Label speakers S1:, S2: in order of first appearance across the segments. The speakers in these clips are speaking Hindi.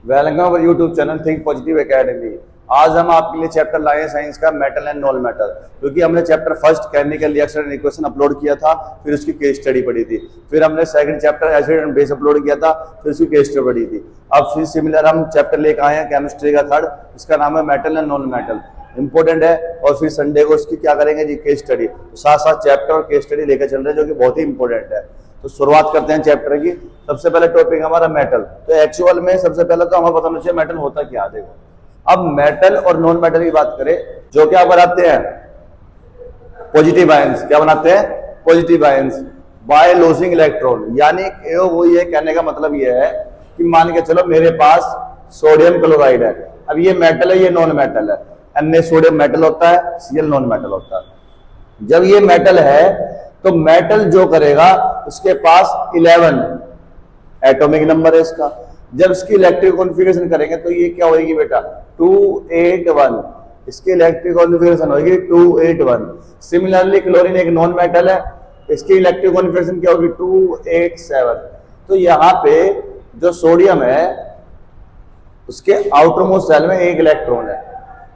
S1: Welcome our YouTube channel think positive academy. आज हम आपके लिए चैप्टर लाए हैं साइंस का मेटल एंड नॉन मेटल, क्योंकि हमने chapter first chemical reaction and equation upload किया था, फिर उसकी केस स्टडी पढ़ी थी। फिर हमने second chapter acid and base upload किया था, फिर उसकी केस स्टडी पढ़ी थी। अब फिर सिमिलर हम चैप्टर लेकर आए हैं केमिस्ट्री का थर्ड, इसका नाम है metal and non metal. Important है। और फिर संडे को इसकी क्या करेंगे जी, केस स्टडी। तो साथ साथ चैप्टर और केस स्टडी लेकर चल रहे हैं, जो कि बहुत ही इंपॉर्टेंट है। तो शुरुआत करते हैं चैप्टर की। सबसे पहले टॉपिक हमारा मेटल। तो एक्चुअल में सबसे पहले तो हमें पता होना चाहिए मेटल होता क्या। देखो, अब मेटल और नॉन मेटल की बात करें, जो क्या बनाते हैं, पॉजिटिव आयंस। क्या बनाते हैं? Positive ions by losing electron. यानी वो ये कहने का मतलब ये है कि मान के चलो मेरे पास सोडियम क्लोराइड है। अब ये मेटल है, ये नॉन मेटल है। Na सोडियम मेटल होता है, Cl नॉन मेटल होता है। जब ये मेटल है तो मेटल जो करेगा, उसके पास 11 एटॉमिक नंबर है इसका। जब इसकी इलेक्ट्रिक कॉन्फ़िगरेशन करेंगे तो ये क्या होगी बेटा, 281। इसकी इलेक्ट्रिक कॉन्फ़िगरेशन होगी 281। सिमिलरली क्लोरीन एक नॉन मेटल है, इसकी इलेक्ट्रिक कॉन्फ़िगरेशन क्या होगी, 287। तो यहाँ पे जो सोडियम है उसके आउटर मोस्ट सेल में एक इलेक्ट्रॉन है,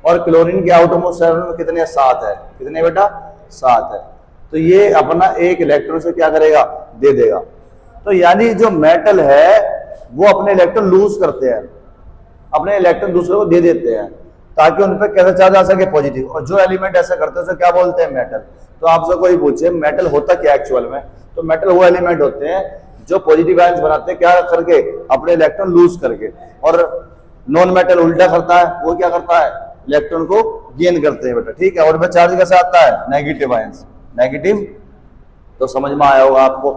S1: और क्लोरीन के आउटर मोस्ट सेल में कितने हैं, 7 है। कितने बेटा, 7 है। तो ये अपना एक इलेक्ट्रॉन से क्या करेगा, दे देगा। तो यानी जो मेटल है वो अपने इलेक्ट्रॉन लूज करते हैं, अपने इलेक्ट्रॉन दूसरे को दे देते हैं, ताकि उन पर कैसा चार्ज आ सके, पॉजिटिव। और जो एलिमेंट ऐसा करते हैं उसे क्या बोलते हैं, मेटल। तो आपसे कोई पूछे मेटल होता क्या एक्चुअल में, तो मेटल वो एलिमेंट होते हैं जो पॉजिटिव आयंस बनाते हैं, क्या करके, अपने इलेक्ट्रॉन लूज करके। और नॉन मेटल उल्टा करता है, वो क्या करता है, इलेक्ट्रॉन को गेन करते हैं बेटा, ठीक है। और में चार्ज कैसे आता है, नेगेटिव आयंस, नेगेटिव। तो समझ में आया होगा आपको।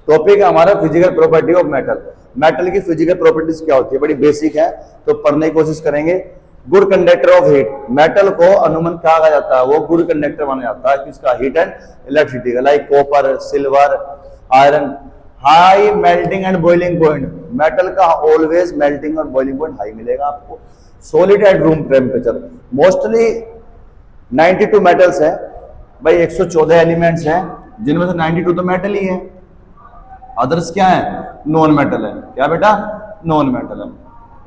S1: टॉपिक है हमारा physical property of metal. Metal की फिजिकल प्रॉपर्टीज क्या होती है, बड़ी बेसिक है, तो पढ़ने की कोशिश करेंगे। Good conductor of heat. Metal को अनुमान क्या कहा जाता है, वो गुड कंडक्टर माना जाता है किसका, हीट एंड इलेक्ट्रिसिटी का। Like copper, silver, iron. High melting and boiling point. Metal का ऑलवेज मेल्टिंग और बॉइलिंग पॉइंट हाई मिलेगा आपको। Solid at room temperature. Mostly 92 metals है भाई, 114 एलिमेंट्स हैं, जिनमें से 92 तो मेटल ही है, अदर्स क्या है, नॉन मेटल है। क्या बेटा, नॉन मेटल है।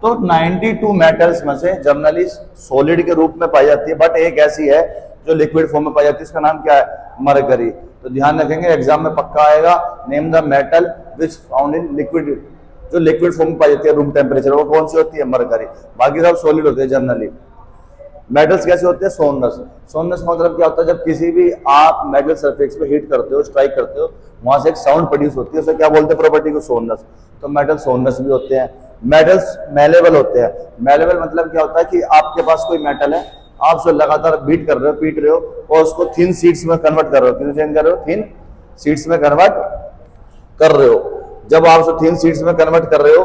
S1: तो 92 मेटल्स में से जनरली सॉलिड के रूप में पाई जाती है, बट एक ऐसी है जो लिक्विड फॉर्म में पाई जाती है, इसका नाम क्या है, मरकरी। तो ध्यान रखेंगे, एग्जाम में पक्का आएगा, name the metal which found in liquid. जो लिक्विड फॉर्म में पाई जाती है रूम टेम्परेचर, वो कौन सी होती है, मरकरी। बाकी सब सॉलिड होते हैं जनरली। मेटल्स कैसे होते हैं, सोनस। सोनस का मतलब क्या होता है, जब किसी भी आप मेटल सरफेस पे हीट करते हो, स्ट्राइक करते हो, वहां से एक साउंड प्रोड्यूस होती है, उसे क्या बोलते हैं, प्रॉपर्टी को, सोनस। तो मेटल सोनस भी होते हैं। मेटल्स मेलेबल होते हैं। मेलेबल मतलब क्या होता है कि आपके पास कोई मेटल है, आप उसे लगातार बीट कर रहे हो, पीट रहे हो, और उसको थिन शीट्स में कन्वर्ट कर रहे हो। किस चेंज कर रहे हो, थिन शीट्स में कन्वर्ट कर रहे हो। जब आप उसे थिन शीट्स में कन्वर्ट कर रहे हो,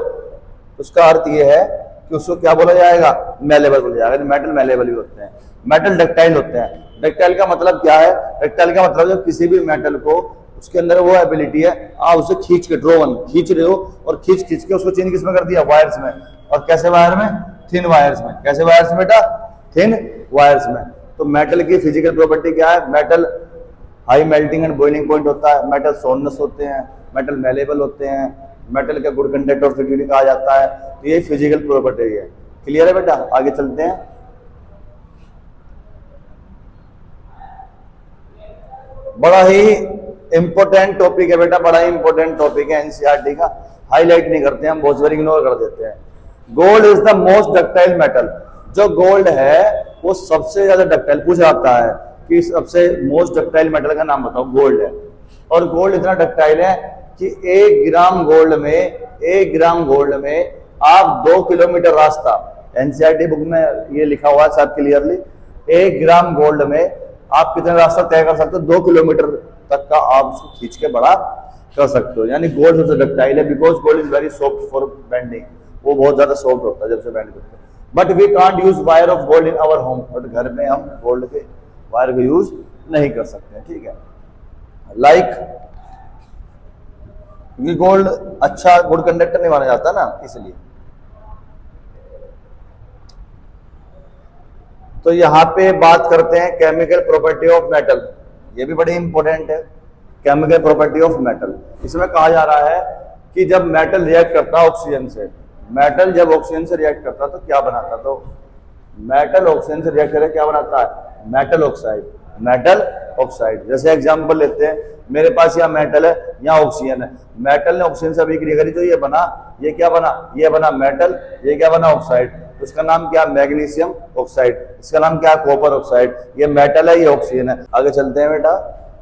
S1: उसका अर्थ यह है कि उसको क्या बोला जाएगा, मेलेबल बोला जाएगा। मेटल मेलेबल भी होते हैं। मेटल डक्टाइल होते हैं। डक्टाइल का मतलब क्या है, डक्टाइल का मतलब जब किसी भी मेटल को, उसके अंदर वो एबिलिटी है, आप उसे खींच के, ड्रोवन खींच रहे हो, और खींच के उसको चेंज किसमें कर दिया, वायर्स में। और कैसे वायर में, थिन वायर्स में। कैसे वायर्स में बेटा, थिन वायर्स में। तो मेटल की फिजिकल प्रॉपर्टी क्या है, metal high melting and boiling point होता है, मेटल सोनस होते हैं, मेटल मेलेबल होते हैं, मेटल का गुड कंडक्टर ऑफ हीट कहा जाता है। तो ये फिजिकल प्रॉपर्टी है। क्लियर है बेटा, आगे चलते हैं। बड़ा ही इंपॉर्टेंट टॉपिक है बेटा, बड़ा ही इंपॉर्टेंट टॉपिक है, एनसीईआरटी का। हाईलाइट नहीं करते हम, बहुत बार इग्नोर कर देते हैं। Gold is the most ductile metal. जो गोल्ड है वो सबसे ज्यादा डक्टाइल। पूछा जाता है कि सबसे मोस्ट डक्टाइल मेटल का नाम बताओ, गोल्ड है। और गोल्ड इतना डक्टाइल है कि 1 ग्राम गोल्ड में आप 2 किलोमीटर रास्ता, एनसीईआरटी बुक में ये लिखा हुआ है सब क्लियरली, 1 ग्राम गोल्ड में आप कितना रास्ता तय कर सकते हो, 2 किलोमीटर तक का आप उसको खींच के बड़ा कर सकते हो। यानी गोल्ड सबसे डक्टाइल है, because gold is very soft for bending. वो बहुत ज्यादा सॉफ्ट होता है जब से बेंड करते हैं। But we can't use wire of gold in our home. But घर में हम गोल्ड के वायर को यूज नहीं कर सकते, ठीक है। लाइक ये गोल्ड अच्छा गुड कंडक्टर नहीं माना जाता ना, इसलिए। तो यहां पे बात करते हैं केमिकल प्रॉपर्टी ऑफ मेटल। ये भी बड़ी इंपॉर्टेंट है, केमिकल प्रॉपर्टी ऑफ मेटल। इसमें कहा जा रहा है कि जब मेटल रिएक्ट करता है ऑक्सीजन से, मेटल जब ऑक्सीजन से रिएक्ट करता तो क्या बनाता, तो मेटल ऑक्सीजन से रिएक्ट करके क्या बनाता है, मेटल ऑक्साइड। मेटल ऑक्साइड, जैसे एग्जांपल लेते हैं, मेरे पास यहाँ मेटल है, यहाँ ऑक्सीजन है, मेटल ने ऑक्सीजन से अभिक्रिया करी तो ये बना, ये क्या बना, ये बना मेटल, ये क्या बना, ऑक्साइड। तो इसका नाम क्या, मैग्नीशियम ऑक्साइड। इसका नाम क्या, कॉपर ऑक्साइड। ये मेटल है, ये ऑक्सीजन है। आगे चलते हैं बेटा,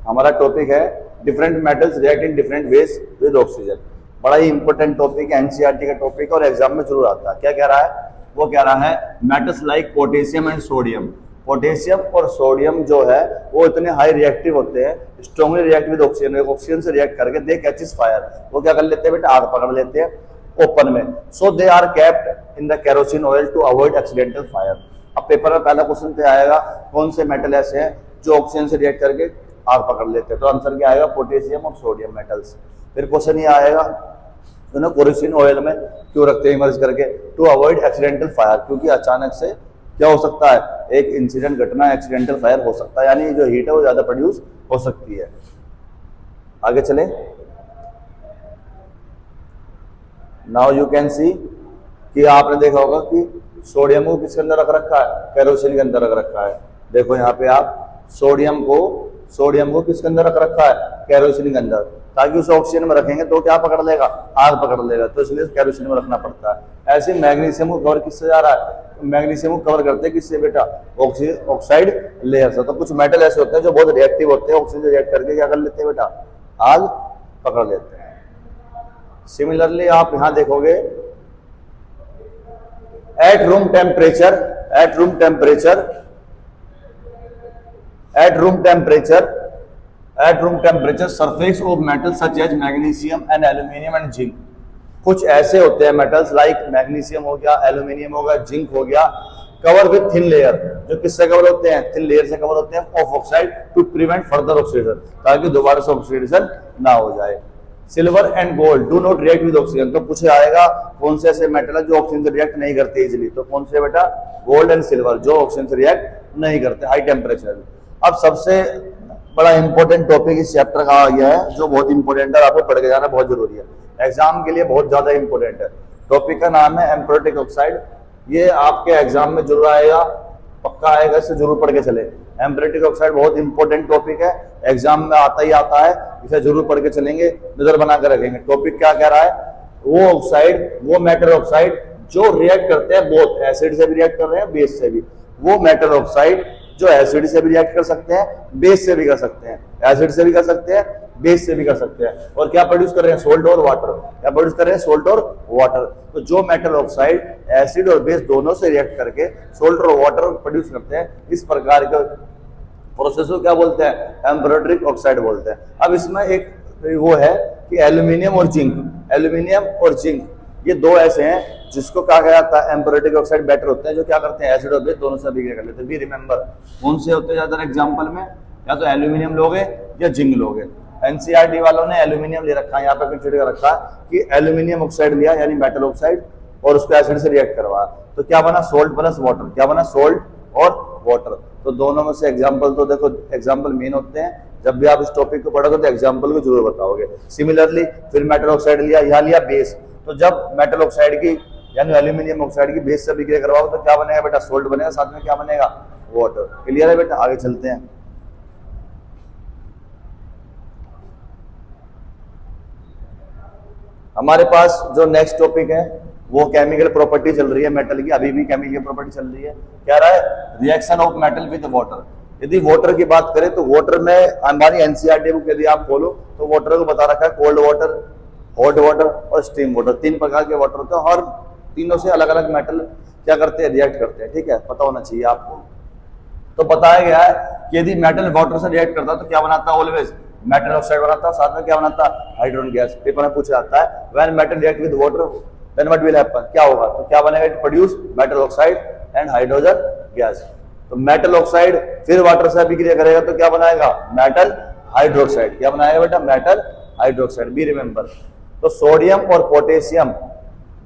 S1: हमारा टॉपिक है different metals react in different ways with oxygen. बड़ा ही इंपॉर्टेंट टॉपिक है, एनसीईआरटी का टॉपिक है और एग्जाम में जरूर आता है। क्या कह रहा है, वो कह रहा है metals like potassium and sodium. Potassium और सोडियम जो है वो इतने हाई रिएक्टिव होते हैं, strongly react with oxygen, oxygen से रिएक्ट करके दे कैचेस फायर, वो क्या कर लेते हैं बेटा, आग पकड़ लेते हैं ओपन में। So they are kept in the kerosene oil to avoid accidental fire. अब पेपर में पहला क्वेश्चन पे आएगा कौन से मेटल ऐसे हैं जो ऑक्सीजन से रिएक्ट करके आग पकड़ लेते हैं, तो आंसर क्या आएगा, पोटेशियम और सोडियम मेटल्स। फिर क्वेश्चन ये आएगा तो केरोसिन ऑयल में क्यों रखते हैं इमर्ज करके, टू अवॉइड एक्सीडेंटल फायर, क्योंकि अचानक से क्या हो सकता है, एक इंसिडेंट घटना, एक्सीडेंटल फायर हो सकता है, यानी जो हीट है वो ज्यादा प्रोड्यूस हो सकती है। आगे चले, नाउ यू कैन सी कि आपने देखा होगा कि सोडियम को किसके अंदर रख रखा है, केरोसिन के अंदर रख रखा है। देखो यहाँ पे आप सोडियम को किसके अंदर रख रखा है, केरोसिन के अंदर, ताकि उसे ऑक्सीजन में रखेंगे तो क्या पकड़ लेगा, आग पकड़ लेगा, तो इसलिए केरोसिन में रखना पड़ता है। ऐसे मैग्नीशियम को कवर किससे जा रहा है, मैग्नीशियम को कवर करते हैं किससे बेटा, ऑक्साइड लेयर से। तो कुछ मेटल ऐसे होते हैं जो बहुत रिएक्टिव होते हैं, ऑक्सीजन रिएक्ट करके क्या कर लेते हैं बेटा, आग पकड़ लेते हैं। सिमिलरली आप यहां देखोगे at room temperature surface of metal such as magnesium and aluminium and zinc. कुछ ऐसे होते हैं मेटल्स लाइक मैग्नीशियम हो गया, एल्यूमिनियम हो गया, जिंक हो गया, कवर विद थिन लेयर, जो किससे कवर होते हैं, थिन लेयर से कवर होते हैं of oxide to prevent further oxidation, ताकि दोबारा से ऑक्सीडेशन ना हो जाए। Silver and gold do not react with oxygen, तो पूछे आएगा कौन से ऐसे मेटल है जो ऑक्सीजन से रिएक्ट नहीं करते इजीली, तो कौन से बेटा, गोल्ड एंड सिल्वर, जो ऑक्सीजन से रिएक्ट नहीं करते हाई टेम्परेचर। अब सबसे बड़ा इंपॉर्टेंट टॉपिक इस चैप्टर का आ गया है, जो बहुत इंपॉर्टेंट है, आपको पढ़ के जाना बहुत जरूरी है, एग्जाम के लिए बहुत ज्यादा इंपॉर्टेंट है। टॉपिक का नाम है एम्फोरेटिक ऑक्साइड। ये आपके एग्जाम में जरूर आएगा, पक्का आएगा, इससे जरूर पढ़ के चले। एम्फोरेटिक ऑक्साइड बहुत इंपॉर्टेंट टॉपिक है, एग्जाम में आता ही आता है, इसे जरूर पढ़ के चलेंगे, नजर बना कर रखेंगे। टॉपिक क्या कह रहा है, वो ऑक्साइड, वो मेटल ऑक्साइड जो रिएक्ट करते हैं, बोथ एसिड से भी रिएक्ट कर रहे हैं, बेस से भी, वो मेटल ऑक्साइड जो एसिड से भी रिएक्ट कर सकते हैं, बेस से भी कर सकते हैं, एसिड से भी कर सकते हैं, बेस से भी कर सकते हैं, और क्या प्रोड्यूस कर रहे हैं, सोल्ट और वाटर, क्या प्रोड्यूस कर रहे हैं, सोल्ट और वाटर। तो जो मेटल ऑक्साइड एसिड और बेस दोनों से रिएक्ट करके सोल्ट और वाटर प्रोड्यूस करते हैं, इस प्रकार के प्रोसेस को क्या बोलते हैं, एम्फोरेटिक ऑक्साइड बोलते हैं। अब इसमें एक वो है कि एल्यूमिनियम और जिंक, ये दो ऐसे हैं जिसको क्या कहा जाता है, एम्फोरेटिक ऑक्साइड बेटर होते हैं, जो क्या करते हैं, एसिड और बेस दोनों से अभिक्रिया कर लेते हैं। वी रिमेंबर कौन से होते हैं ज्यादा एग्जांपल में, या तो एल्यूमिनियम लोगे या जिंक लोगे। एनसीईआरटी वालों ने एल्यूमिनियम ले रखा है, यहाँ पे कंसीडर कर रखा है कि एल्यूमिनियम ऑक्साइड लिया यानी मेटल ऑक्साइड, और उसको एसिड से रिएक्ट करवाया, तो क्या बना, सोल्ट प्लस वाटर, क्या बना, सोल्ट और वाटर। तो दोनों में से एग्जाम्पल, तो देखो एग्जाम्पल मेन होते हैं, जब भी आप इस टॉपिक को पढ़ोगे तो एग्जाम्पल को जरूर बताओगे। सिमिलरली फिर मेटल ऑक्साइड लिया, यहाँ लिया बेस, तो जब मेटल ऑक्साइड की यानी एल्यूमिनियम ऑक्साइड की बेस से अभिक्रिया करवाओ तो क्या बनेगा बेटा, सोल्ट बनेगा, साथ में क्या बनेगा, वाटर। क्लियर है बेटा, आगे चलते हैं। हमारे पास जो नेक्स्ट टॉपिक है वो केमिकल प्रॉपर्टी चल रही है मेटल की, अभी भी केमिकल प्रॉपर्टी चल रही है। क्या रहा है, reaction of metal with water. यदि वाटर की बात करें तो वाटर में हमारी एनसीईआरटी बुक यदि आप खोलो तो वाटर को बता रखा है कोल्ड वाटर, हॉट वाटर और स्टीम वाटर, 3 प्रकार के वाटर होते हैं, और तीनों से अलग अलग मेटल क्या करते हैं, रिएक्ट करते हैं। ठीक है, पता होना चाहिए आपको। तो बताया गया है कि यदि मेटल वाटर से रिएक्ट करता है तो क्या बनाता है, ऑलवेज मेटल ऑक्साइड बनाता है, साथ में क्या बनाता है, हाइड्रोजन गैस। पेपर में पूछा जाता है when metal react with water then what will happen, क्या होगा, तो क्या बनेगा, it produce metal oxide and hydrogen gas. तो मेटल ऑक्साइड फिर वाटर से अभिक्रिया करेगा तो क्या बनाएगा, मेटल हाइड्रोक्साइड। क्या बनाएगा बेटा, मेटल हाइड्रोक्साइड, बी रिमेंबर। तो सोडियम और पोटेशियम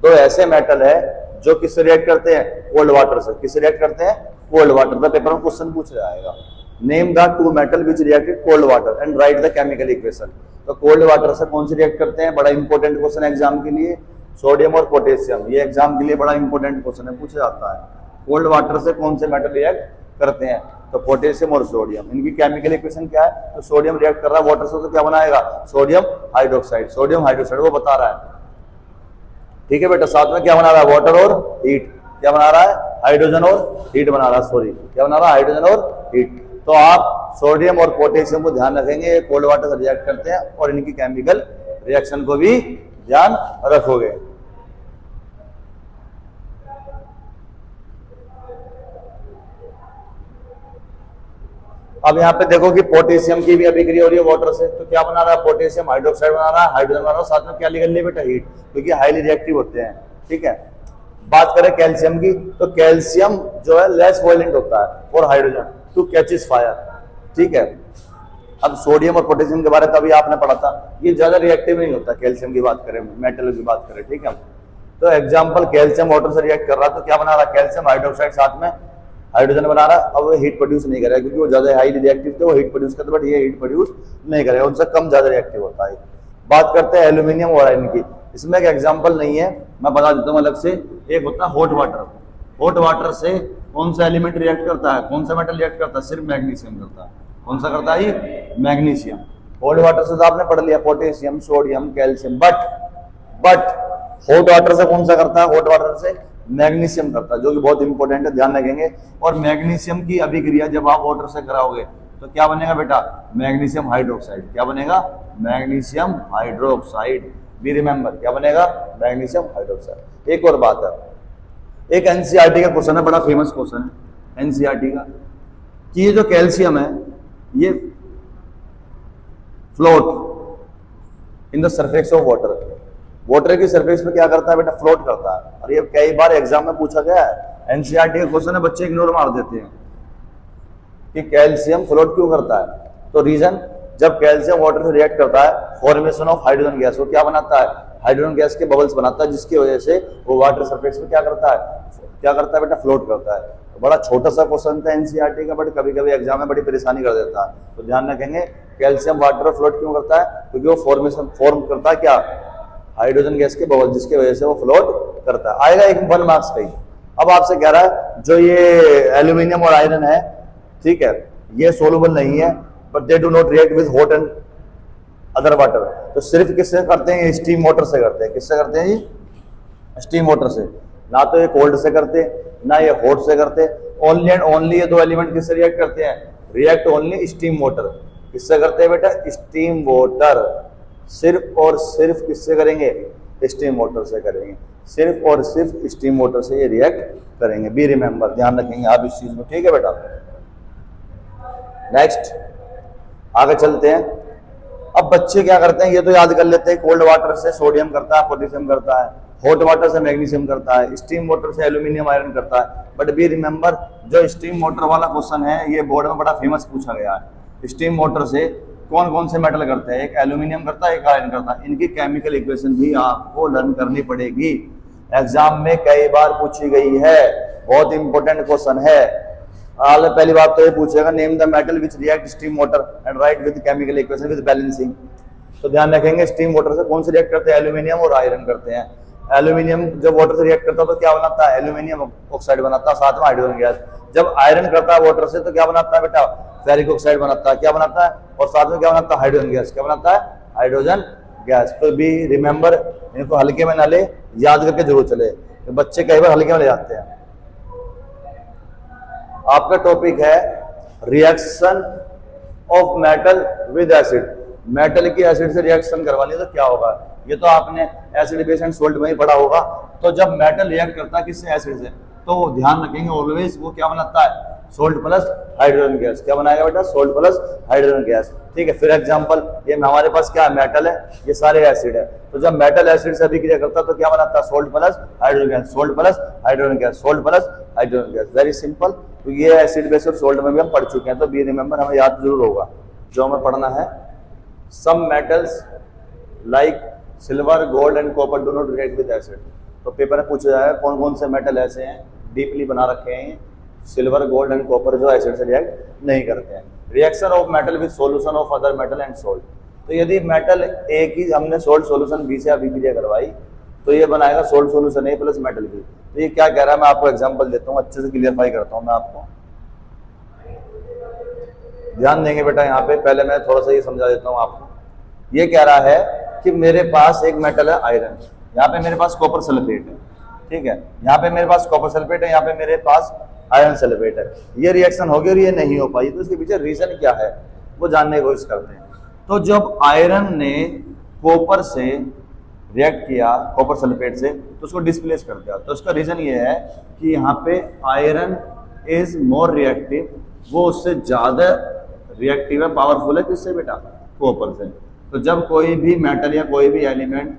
S1: दो ऐसे मेटल है जो किससे रिएक्ट करते हैं, कोल्ड वाटर से। किससे रिएक्ट करते हैं, कोल्ड वाटर। तो पेपर में क्वेश्चन पूछा जाएगा, name the 2 metal which reacted cold water and right the chemical equation. तो कोल्ड वाटर से कौन से रिएक्ट करते हैं, बड़ा इंपॉर्टेंट क्वेश्चन एग्जाम के लिए। सोडियम और पोटेशियम, ये एग्जाम के लिए बड़ा इंपॉर्टेंट क्वेश्चन है, पूछा जाता है। कोल्ड वाटर से कौन से मेटल रिएक्ट करते हैं? तो पोटेशियम और सोडियम। इनकी केमिकल इक्वेशन क्या है? तो सोडियम रिएक्ट कर रहा है वाटर से तो क्या बनाएगा? Sodium hydroxide. सोडियम हाइड्रोक्साइड वो बता रहा है, ठीक है बेटा। साथ में क्या बना रहा है? वाटर और हीट। क्या बना रहा है? हाइड्रोजन और हीट बना रहा है, सॉरी क्या बना रहा है? हाइड्रोजन और हीट। तो आप सोडियम और पोटेशियम को ध्यान रखेंगे, ये कोल्ड वाटर से रिएक्ट करते हैं, और इनकी केमिकल रिएक्शन को भी ध्यान रखोगे। अब यहाँ पे देखो कि पोटेशियम की भी अभिक्रिया हो रही है वाटर से, तो क्या बना रहा है? पोटेशियम हाइड्रोक्साइड बना रहा है, हाइड्रोजन बना रहा है, साथ में क्या निकल रही है बेटा? हीट, क्योंकि हाईली रिएक्टिव होते हैं, ठीक है। बात करें कैल्शियम की, तो कैल्शियम जो है लेस वॉयलेंट होता है, और हाइड्रोजन टू कैचेस फायर, ठीक है। अब सोडियम और पोटेशियम के बारे में अभी आपने पढ़ा था, ये ज्यादा रिएक्टिव नहीं होता। कैल्शियम की बात करें, मेटल की बात करें, ठीक है। तो एग्जाम्पल, कैल्शियम वाटर से रिएक्ट कर रहा है तो क्या बना रहा है? कैल्शियम हाइड्रोक्साइड साथ में हाइड्रोजन बना रहा है। अब वो हीट प्रोड्यूस नहीं करेगा क्योंकि वो ज्यादा हाईली रिएक्टिव थे, वो हीट प्रोड्यूस करते, बट ये हीट प्रोड्यूस नहीं करेगा, उनसे कम ज्यादा रिएक्टिव होता है। बात करते हैं एल्यूमिनियम और आयरन की। इसमें एक एग्जांपल नहीं है, मैं बता देता हूँ अलग से। एक होता है हॉट वाटर। हॉट वाटर से कौन सा एलिमेंट रिएक्ट करता है? कौन सा मेटल रिएक्ट करता है? सिर्फ मैग्नीशियम करता है। कौन सा करता है? ये मैग्नीशियम। हॉट वाटर से तो आपने पढ़ लिया potassium, sodium, calcium, but hot water से कौन सा करता है? हॉट वाटर से मैग्नीशियम करता है, जो कि बहुत इंपॉर्टेंट है, ध्यान रखेंगे। और मैग्नीशियम की अभिक्रिया जब आप वाटर से कराओगे तो क्या बनेगा बेटा? Magnesium hydroxide. क्या बनेगा? Magnesium hydroxide. बी रिमेंबर, क्या बनेगा? Magnesium hydroxide. एक और बात है, एक एनसीईआरटी का क्वेश्चन है, बड़ा फेमस क्वेश्चन है एनसीईआरटी का, कि ये जो कैल्शियम है ये float in the surface of water. Water की सरफेस पे क्या करता है बेटा? फ्लोट करता है। और ये कई बार एग्जाम में पूछा गया है, एनसीईआरटी का क्वेश्चन है, बच्चे इग्नोर मार देते हैं कि कैल्शियम फ्लोट क्यों करता है। तो रीजन, जब कैल्शियम वाटर से रिएक्ट करता है, फॉर्मेशन ऑफ हाइड्रोजन गैस, वो क्या बनाता है? हाइड्रोजन गैस के बबल्स बनाता है, जिसकी वजह से वो वाटर सरफेस पे क्या करता है बेटा? फ्लोट करता है। तो बड़ा छोटा सा क्वेश्चन था एनसीईआरटी का, बट कभी कभी एग्जाम में बड़ी परेशानी कर देता है। तो ध्यान रखेंगे, कैल्शियम वाटर फ्लोट क्यों करता है? क्योंकि वो फॉर्म करता है क्या? हाइड्रोजन गैस के बबल, जिसकी वजह से वो फ्लोट करता है। आएगा एक 1 मार्क्स का ही। अब आपसे कह रहा है जो ये एल्यूमिनियम और आयरन है, ठीक है, ये सोलुबल नहीं है, but they do not react with hot and other water. तो सिर्फ किससे करते हैं? स्टीम वाटर से करते हैं। किससे करते हैं जी? स्टीम वाटर से। ना तो ये कोल्ड से करते, ना ये हॉट से करते। ओनली एंड ओनली ये दो एलिमेंट किससे रिएक्ट करते हैं? React only steam water. किससे करते हैं बेटा? Steam water. सिर्फ और सिर्फ किससे करेंगे? स्टीम वाटर से करेंगे। सिर्फ और सिर्फ स्टीम वाटर से ये रिएक्ट करेंगे। बी रिमेंबर, ध्यान रखेंगे आप इस चीज को, ठीक है बेटा। नेक्स्ट आगे चलते हैं। अब बच्चे क्या करते हैं, ये तो याद कर लेते हैं, कोल्ड वाटर से सोडियम करता है, पोटेशियम करता है, हॉट वाटर से मैग्नीशियम करता है, स्टीम वाटर से एल्यूमिनियम आयरन करता है। बट बी रिमेंबर, जो स्टीम वाटर वाला क्वेश्चन है ये बोर्ड में बड़ा फेमस पूछा गया है। स्टीम वाटर से कौन कौन से मेटल करते हैं? एक एल्यूमिनियम करता है, एक आयरन करता है। इनकी केमिकल इक्वेशन भी आपको लर्न करनी पड़ेगी, एग्जाम में कई बार पूछी गई है, बहुत इंपॉर्टेंट क्वेश्चन है। पहली बात तो ये पूछेगा, name the metal which react steam water and right with chemical equation with balancing. तो ध्यान रखेंगे, स्टीम वाटर से कौन से रिएक्ट करते हैं? एल्यूमिनियम और आयरन करते हैं। एल्यूमिनियम जब वाटर से रिएक्ट करता है तो क्या बनाता है? एल्यूमिनियम ऑक्साइड बनाता है, साथ में हाइड्रोजन गैस। जब आयरन करता है वाटर से तो क्या बनाता है बेटा? फेरिक ऑक्साइड बनाता है। क्या बनाता है? और साथ में क्या बनाता है? Hydrogen gas. क्या बनाता है? Hydrogen gas. तो बी रिमेंबर, इनको हल्के में ना ले, याद करके जरूर चले, तो बच्चे कई बार हल्के में ले जाते हैं। आपका टॉपिक है reaction of metal with acid. Metal की एसिड से रिएक्शन करवानी है तो क्या होगा? ये तो आपने एसिड बेस एंड सोल्ट में ही पढ़ा होगा। तो जब मेटल रिएक्ट करता है किससे? एसिड से, तो ध्यान रखेंगे ऑलवेज वो क्या बनाता है? Salt plus hydrogen gas. क्या बनाएगा बेटा? सोल्ट प्लस हाइड्रोजन गैस, ठीक है। फिर एग्जांपल, ये हमारे पास क्या है? मेटल है, ये सारे एसिड है। तो जब मेटल एसिड से अभिक्रिया करता है तो क्या बनाता है? Salt plus hydrogen gas, salt plus hydrogen gas, salt plus hydrogen gas. Very simple. तो ये एसिड बेस और सोल्ट में भी हम पढ़ चुके हैं, तो बी रिमेंबर हमें याद जरूर होगा। जो हमें पढ़ना है, some metals like silver, gold and copper do not react with acid. तो पेपर में पूछा जाएगा कौन कौन से मेटल ऐसे हैं डीपली बना रखे हैं, सिल्वर, गोल्ड एंड कॉपर, जो एसिड से रिएक्ट नहीं करते हैं। Reaction of metal with solution of other metal and salt. तो यदि मेटल ए की हमने सोल्ट सॉल्यूशन बी से अभिक्रिया करवाई तो ये बनाएगा salt solution A plus metal B. तो ये क्या कह रहा है, मैं आपको एग्जांपल देता हूँ, अच्छे से क्लियरफाई करता हूँ मैं आपको। ध्यान देंगे बेटा यहाँ पे, पहले मैं थोड़ा सा ये समझा देता हूँ आपको। ये कह रहा है कि मेरे पास एक मेटल है आयरन, यहाँ पे मेरे पास कॉपर सल्फेट है, ठीक है, यहाँ पे मेरे पास कॉपर सल्फेट है, यहाँ पे मेरे पास आयरन सल्फेट है। ये रिएक्शन होगी और ये नहीं हो पाई, तो इसके पीछे रीजन क्या है वो जानने की कोशिश करते हैं। तो जब आयरन ने कॉपर से रिएक्ट किया, कॉपर सल्फेट से, तो उसको डिस्प्लेस कर दिया। तो उसका रीजन ये है कि यहाँ पे आयरन इज मोर रिएक्टिव, वो उससे ज्यादा रिएक्टिव है, पावरफुल है, किससे बेटा, कॉपर से। तो जब कोई भी मेटल या कोई भी एलिमेंट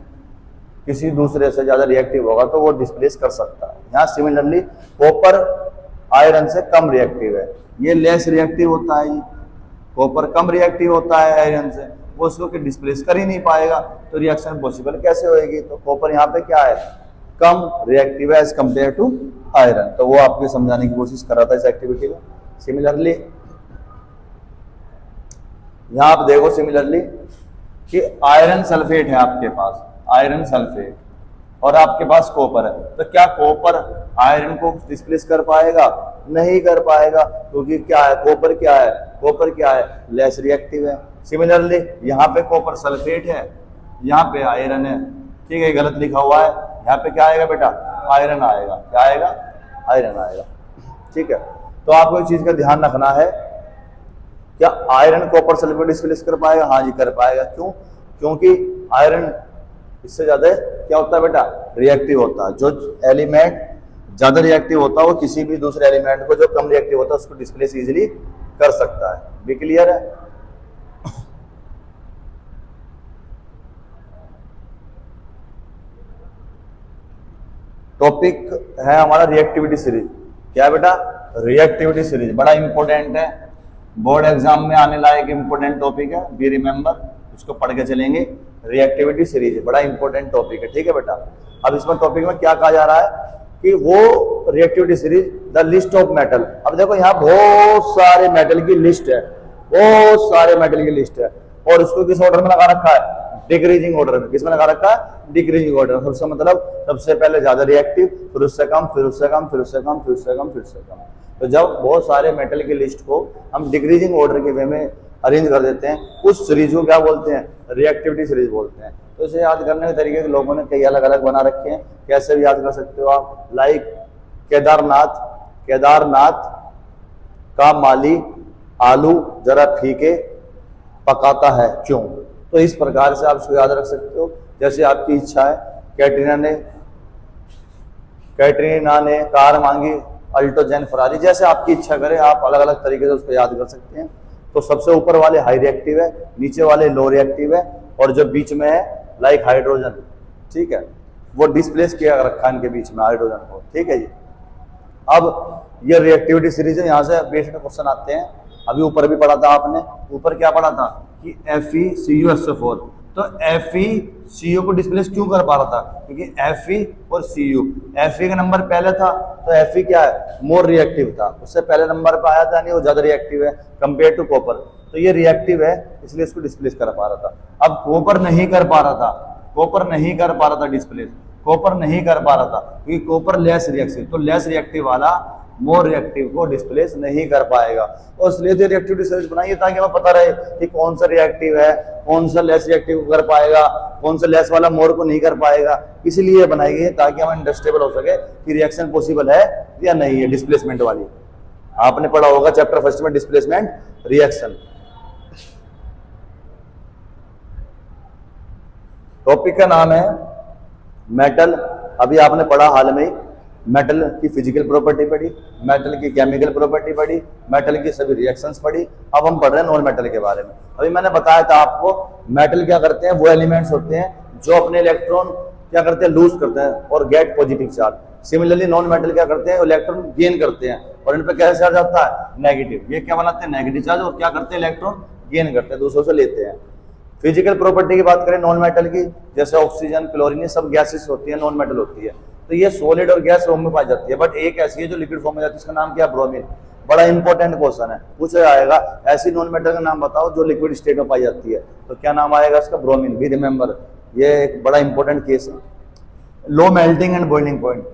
S1: किसी दूसरे से ज्यादा रिएक्टिव होगा तो वो डिस्प्लेस कर सकता है। यहाँ सिमिलरली कॉपर आयरन से कम रिएक्टिव है, ये लेस रिएक्टिव होता है, ये कॉपर कम रिएक्टिव होता है आयरन से, वो उसको डिस्प्लेस कर ही नहीं पाएगा, तो रिएक्शन पॉसिबल कैसे होएगी। तो कॉपर यहाँ पे क्या है, कम रिएक्टिव है एज कंपेयर टू आयरन। तो वो आपको समझाने की कोशिश कर रहा था इस एक्टिविटी में। सिमिलरली यहाँ आप देखो, सिमिलरली कि आयरन सल्फेट है आपके पास, आयरन सल्फेट, और आपके पास कॉपर है, तो क्या कॉपर आयरन को डिस्प्लेस कर पाएगा, नहीं कर पाएगा, क्योंकि क्या है, कॉपर क्या है, कॉपर क्या है, लेस रिएक्टिव है। सिमिलरली यहाँ पे कॉपर सल्फेट है, यहाँ पे आयरन है, ठीक है, गलत लिखा हुआ है, यहाँ पे क्या आएगा बेटा, आयरन आएगा, क्या आएगा, आयरन आएगा, ठीक है। तो आपको इस चीज का ध्यान रखना है, क्या आयरन कॉपर सल्फेट डिस्प्लेस कर पाएगा, हाँ जी कर पाएगा। क्यों, क्योंकि आयरन इससे ज्यादा क्या होता है बेटा, रिएक्टिव होता है। जो एलिमेंट ज्यादा रिएक्टिव होता है वो किसी भी दूसरे एलिमेंट को जो कम रिएक्टिव होता है उसको डिस्प्लेस इजीली कर सकता है। भी क्लियर है। टॉपिक है हमारा रिएक्टिविटी सीरीज। क्या है बेटा, रिएक्टिविटी सीरीज बड़ा इंपॉर्टेंट है, बोर्ड एग्जाम में आने लायक इंपॉर्टेंट टॉपिक है, बी रिमेंबर, उसको पढ़ के चलेंगे। रिएक्टिविटी सीरीज बड़ा इंपॉर्टेंट टॉपिक है, ठीक है बेटा। अब इसमें टॉपिक में क्या कहा जा रहा है कि वो reactivity series the list of metal. अब देखो यहाँ बहुत सारे मेटल की लिस्ट है, बहुत सारे मेटल की लिस्ट है, और उसको किस ऑर्डर में लगा रखा है, डिक्रीजिंग ऑर्डर में। किसमें लगा रखा है, डिक्रीजिंग ऑर्डर। सबसे मतलब सबसे पहले ज्यादा रिएक्टिव, फिर उससे कम, फिर उससे कम, फिर उससे कम, फिर उससे कम, फिर उससे कम। तो जब बहुत सारे मेटल की लिस्ट को हम डिक्रीजिंग ऑर्डर के वे में अरेंज कर देते हैं, उस सीरीज को क्या बोलते हैं, रिएक्टिविटी सीरीज बोलते हैं। तो इसे याद करने के तरीके लोगों ने कई अलग अलग बना रखे हैं, कैसे भी याद कर सकते हो आप। लाइक केदारनाथ, केदारनाथ का माली आलू जरा फीके पकाता है क्यों। तो इस प्रकार से आप इसको याद रख सकते हो, जैसे आपकी इच्छा है। कैटरीना ने कार मांगी, अल्टो जैन फरारी, जैसे आपकी इच्छा करे आप अलग अलग तरीके से उसको याद कर सकते हैं। तो सबसे ऊपर वाले हाई रिएक्टिव है, नीचे वाले लो रिएक्टिव है, और जो बीच में है लाइक हाइड्रोजन, ठीक है, वो डिस्प्लेस किया रखा है इनके बीच में हाइड्रोजन को, ठीक है जी। अब ये रिएक्टिविटी सीरीज है, यहाँ से बेसिक क्वेश्चन आते हैं। अभी ऊपर भी पढ़ा था आपने, ऊपर क्या पढ़ा था कि FeCuSO4, तो FeCu को डिस्प्लेस क्यों कर पा रहा था, क्योंकि Fe और Cu, Fe का नंबर पहले था तो Fe क्या है, मोर रिएक्टिव था, उससे पहले नंबर पे आया था, नहीं वो ज्यादा रिएक्टिव है कंपेयर टू कॉपर, तो ये रिएक्टिव है इसलिए इसको डिस्प्लेस कर पा रहा था। अब कॉपर नहीं कर पा रहा था, कॉपर नहीं कर पा रहा था डिस्प्लेस, कॉपर नहीं कर पा रहा था क्योंकि कॉपर लेस रिएक्टिव, तो लेस रिएक्टिव वाला मोर रिएक्टिव को डिस्प्लेस नहीं कर पाएगा। और इसलिए तो रिएक्टिविटी सीरीज बनाइए ताकि हमें पता रहे कि कौन सा रिएक्टिव है, कौन सा लेस रिएक्टिव कर पाएगा, कौन सा लेस वाला मोर को नहीं कर पाएगा। इसलिए बनाई गई है ताकि हमें अंडरस्टेबल हो सके कि रिएक्शन पॉसिबल है या नहीं है डिस्प्लेसमेंट वाली। आपने पढ़ा होगा चैप्टर फर्स्ट में डिस्प्लेसमेंट रिएक्शन। टॉपिक का नाम है मेटल। अभी आपने पढ़ा हाल में मेटल की फिजिकल प्रॉपर्टी पढ़ी, मेटल की केमिकल प्रॉपर्टी पढ़ी, मेटल की सभी रिएक्शंस पढ़ी। अब हम पढ़ रहे हैं नॉन मेटल के बारे में। अभी मैंने बताया था आपको मेटल क्या करते हैं, वो एलिमेंट्स होते हैं जो अपने इलेक्ट्रॉन क्या करते हैं, लूज करते हैं और gate positive charge. Similarly non metal क्या करते हैं, इलेक्ट्रॉन गेन करते हैं और इन पर कैसा चार्ज आता है, नेगेटिव। ये क्या बनाते हैं, नेगेटिव चार्ज, और क्या करते हैं, इलेक्ट्रॉन गेन करते हैं, दूसरों से लेते हैं। फिजिकल प्रॉपर्टी की बात करें नॉन मेटल की, जैसे ऑक्सीजन, क्लोरीन, ये सब गैसेस होती है, नॉन मेटल होती है। तो ये सॉलिड और गैस फॉर्म में पाई जाती है, बट एक ऐसी है जो लिक्विड फॉर्म में जाती है, इसका नाम क्या है, ब्रोमीन। बड़ा इंपॉर्टेंट क्वेश्चन है, पूछा जाएगा ऐसी नॉन मेटल का नाम बताओ जो लिक्विड स्टेट में पाई जाती है, तो क्या नाम आएगा इसका, ब्रोमीन। भी रिमेंबर, ये एक बड़ा इंपॉर्टेंट केस है। Low melting and boiling point,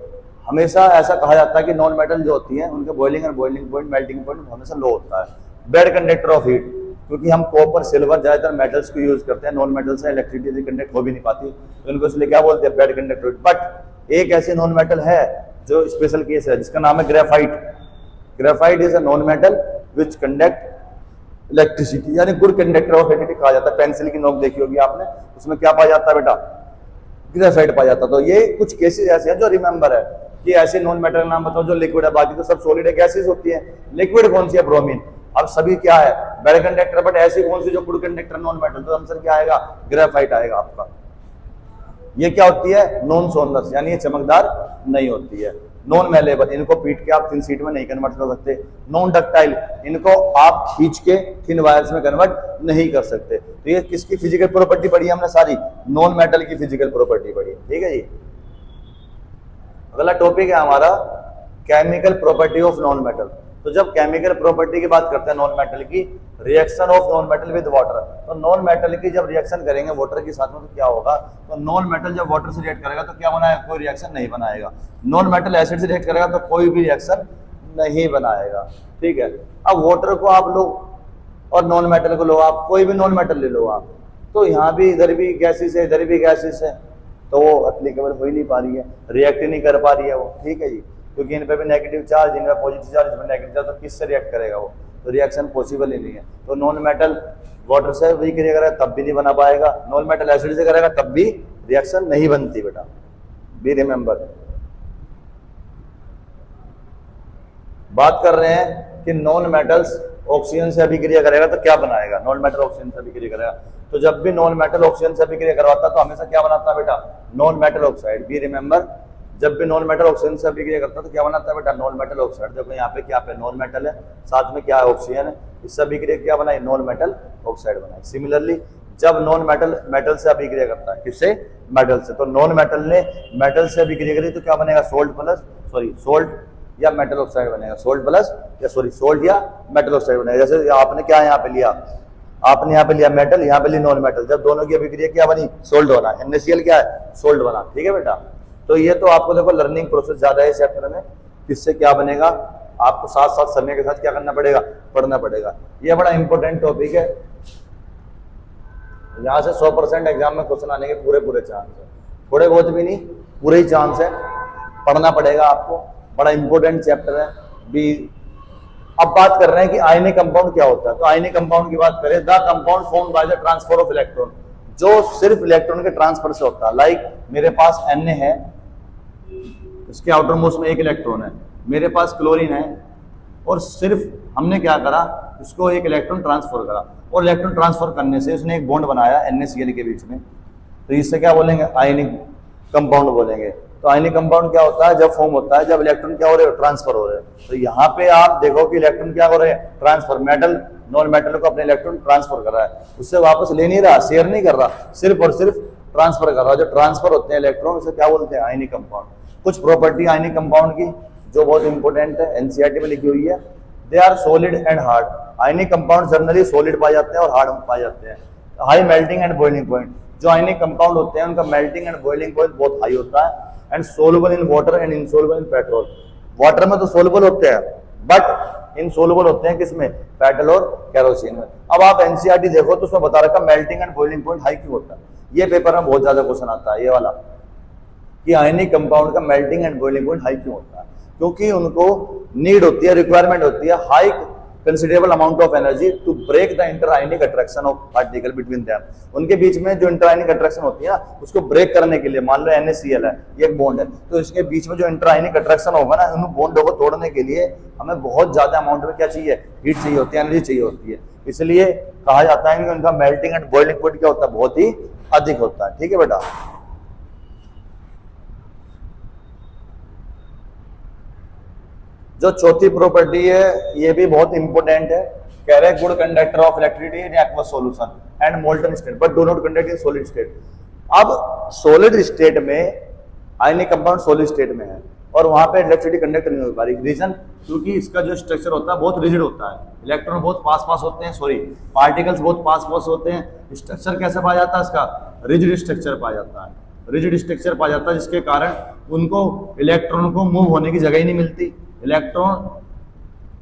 S1: हमेशा ऐसा कहा जाता है कि नॉन मेटल जो होती है उनके boiling and boiling point, melting point हमेशा लो होता है। बेड कंडक्टर ऑफ हीट, क्योंकि हम कॉपर सिल्वर ज्यादातर मेटल्स को यूज करते हैं, नॉन मेटल से इलेक्ट्रिसिटी कंडक्ट हो भी नहीं पाती, तो इनको इसलिए क्या बोलते हैं, बेड कंडक्टर। बट एक ऐसे नॉन मेटल है जो स्पेशल केस है, जिसका नाम है graphite. Graphite is a non metal which conduct electricity, यानी गुड कंडक्टर ऑफ इलेक्ट्रिसिटी कहा जाता है। पेंसिल की नोक देखी होगी आपने, उसमें क्या पाया जाता है बेटा, ग्रेफाइट पाया जाता है। तो ये कुछ केसेस ऐसे हैं जो रिमेंबर है कि ऐसे नॉन मेटल नाम बताओ जो लिक्विड है, बाकी तो सब सॉलिड है, गैसेस होती है। लिक्विड कौन सी है, ब्रोमीन। अब सभी क्या है, बेड कंडक्टर, बट ऐसी कौन सी जो गुड कंडक्टर नॉन मेटल, तो आंसर क्या आएगा, ग्रेफाइट आएगा आपका। ये क्या होती है, नॉन सोनरस, यानी ये चमकदार नहीं होती है। नॉन मेलेबल, इनको पीट के आप थिन शीट में नहीं कन्वर्ट कर सकते। नॉन डक्टाइल, इनको आप खींच के थिन वायर्स में कन्वर्ट नहीं कर सकते। तो ये किसकी फिजिकल प्रॉपर्टी पढ़ी हमने, सारी नॉन मेटल की फिजिकल प्रॉपर्टी पढ़ी, ठीक है जी। अगला टॉपिक है हमारा chemical property of non metal. तो जब केमिकल प्रॉपर्टी की बात करते हैं नॉन मेटल की, reaction of non metal with water, तो नॉन मेटल की जब रिएक्शन करेंगे वाटर के साथ में तो क्या होगा, तो नॉन मेटल जब वाटर से रिएक्ट करेगा तो क्या बनाएगा, कोई रिएक्शन नहीं बनाएगा। नॉन मेटल एसिड से रिएक्ट करेगा तो कोई भी रिएक्शन नहीं बनाएगा, ठीक है। अब वाटर को आप लो और नॉन मेटल को लो, आप कोई भी नॉन मेटल ले लो आप, तो यहाँ भी इधर भी गैसेस है, इधर भी गैसेस है, तो वो एप्लीकेबल हो ही नहीं पा रही है, रिएक्ट ही नहीं कर पा रही है वो, ठीक है जी। क्योंकि इन पे भी नेगेटिव चार्ज, इनमें पॉजिटिव चार्ज, इसमें नेगेटिव चार्ज, तो किससे रिएक्ट करेगा वो, तो रिएक्शन पॉसिबल ही नहीं है। तो नॉन मेटल वाटर से भी करेगा तब भी नहीं बना पाएगा, नॉन मेटल एसिड से करेगा तब भी रिएक्शन नहीं बनती बेटा, बी रिमेंबर। बात कर रहे हैं कि नॉन मेटल्स ऑक्सीजन से अभिक्रिया करेगा तो क्या बनाएगा, नॉन मेटल ऑक्सीजन से अभिक्रिया करेगा, तो जब भी नॉन मेटल ऑक्सीजन से अभिक्रिया करवाता तो हमेशा क्या बनाता है बेटा, non metal oxide, be remember. जब भी नॉन मेटल ऑक्सीजन से अभिक्रिया करता है तो क्या बनाता है बेटा, नॉन मेटल ऑक्साइड। देखो यहाँ पे क्या पे नॉन मेटल है, साथ में क्या है, ऑक्सीजन है, इससे अभिक्रिया क्या बनाई, नॉन मेटल ऑक्साइड बनाई। सिमिलरली जब नॉन मेटल मेटल से अभिक्रिया करता है, किससे, मेटल से, तो नॉन मेटल ने मेटल से अभिक्रिया करी तो क्या बनेगा, सोल्ट या मेटल ऑक्साइड बनेगा, सोल्ट या मेटल ऑक्साइड बनेगा। जैसे आपने क्या यहाँ पे लिया, आपने यहाँ पे लिया मेटल, यहाँ पे ली नॉन मेटल, जब दोनों की अभिक्रिया क्या बनी, सोल्ट बना, NaCl क्या है, सोल्ट बना, ठीक है बेटा। तो ये तो आपको देखो लर्निंग प्रोसेस ज्यादा है इस चैप्टर में, किससे क्या बनेगा, आपको साथ साथ समय के साथ क्या करना पड़ेगा, पढ़ना पड़ेगा। ये बड़ा इंपॉर्टेंट टॉपिक है, यहाँ से 100% एग्जाम में क्वेश्चन आने के पूरे चांस है, थोड़े बहुत भी नहीं, पूरे ही चांस है, पढ़ना पड़ेगा आपको, बड़ा इंपॉर्टेंट चैप्टर है भी। अब बात कर रहे हैं कि आयनिक कंपाउंड क्या होता है, तो आयनिक कंपाउंड की बात करें, the compound formed by the transfer of electron, जो सिर्फ इलेक्ट्रॉन के ट्रांसफर से होता है। लाइक मेरे पास Na है, इसके आउटर मोस्ट में एक इलेक्ट्रॉन है, मेरे पास क्लोरीन है, और सिर्फ हमने क्या करा, उसको एक इलेक्ट्रॉन ट्रांसफर करा, और इलेक्ट्रॉन ट्रांसफर करने से उसने एक बॉन्ड बनाया NaCl के बीच में, तो इससे क्या बोलेंगे, आयनिक कंपाउंड बोलेंगे। तो आयनिक कंपाउंड क्या होता है, जब फॉर्म होता है जब इलेक्ट्रॉन क्या हो रहे हैं, ट्रांसफर हो रहे हैं। तो यहाँ पे आप देखो कि इलेक्ट्रॉन क्या हो रहे हैं, ट्रांसफर, मेटल नॉन मेटल को अपने इलेक्ट्रॉन ट्रांसफर कर रहा है, उससे वापस ले नहीं रहा, शेयर नहीं कर रहा, सिर्फ और सिर्फ ट्रांसफर कर रहा है। जो ट्रांसफर होते हैं इलेक्ट्रॉन, उसे क्या बोलते हैं, आयनिक कंपाउंड। कुछ प्रॉपर्टी आयनिक कंपाउंड की जो बहुत इंपॉर्टेंट है, NCERT में लिखी हुई है, they are solid and hard. Ionic compound generally solid पाए जाते हैं और हार्ड पाए जाते हैं। High melting and boiling point, जो आयनिक कंपाउंड होते हैं उनका मेल्टिंग एंड बॉइलिंग पॉइंट बहुत हाई होता है, and soluble in water and insoluble in petrol. Water में तो सोलुबल होते हैं, बट इनसोलुबल होते हैं किसमें, पेट्रोल और केरोसिन में। अब आप NCERT देखो तो उसमें बता रखा melting and boiling point high क्यों होता है। ये पेपर में बहुत ज्यादा क्वेश्चन आता है, ये वाला, कि आयनिक कंपाउंड का melting and boiling point high क्यों होता है, क्योंकि उनको नीड होती है, रिक्वायरमेंट होती है high considerable amount of energy to break the interionic attraction of particle between them. उनके बीच में जो इंटरआयनिक अट्रैक्शन होती है ना, उसको ब्रेक करने के लिए, मान लो NaCl है, ये एक बॉन्ड है, तो इसके बीच में जो इंटरआयनिक अट्रैक्शन होगा ना, उन बॉन्डों को तोड़ने के लिए हमें बहुत ज्यादा अमाउंट में क्या चाहिए, हीट चाहिए होती है, एनर्जी चाहिए होती है। इसलिए कहा जाता है कि उनका मेल्टिंग एंड बॉइलिंग पॉइंट क्या होता है, बहुत ही अधिक होता है, ठीक है बेटा। जो चौथी प्रॉपर्टी है ये भी बहुत इंपॉर्टेंट है, कह रहे हैं good conductor of electricity in aqueous solution and molten state but do not conduct in solid state. अब सॉलिड स्टेट में आयनिक कंपाउंड सॉलिड स्टेट में है और वहां पे इलेक्ट्रिसिटी कंडक्ट नहीं हो पा रही, रीजन क्योंकि इसका जो स्ट्रक्चर होता है बहुत रिजिड होता है, इलेक्ट्रॉन बहुत पास पास होते हैं, सॉरी पार्टिकल्स बहुत पास पास होते हैं। स्ट्रक्चर कैसे पाया जाता है इसका, रिजिड स्ट्रक्चर पाया जाता है। रिजिड स्ट्रक्चर पाया जाता है, जिसके कारण उनको इलेक्ट्रॉन को मूव होने की जगह ही नहीं मिलती। Electron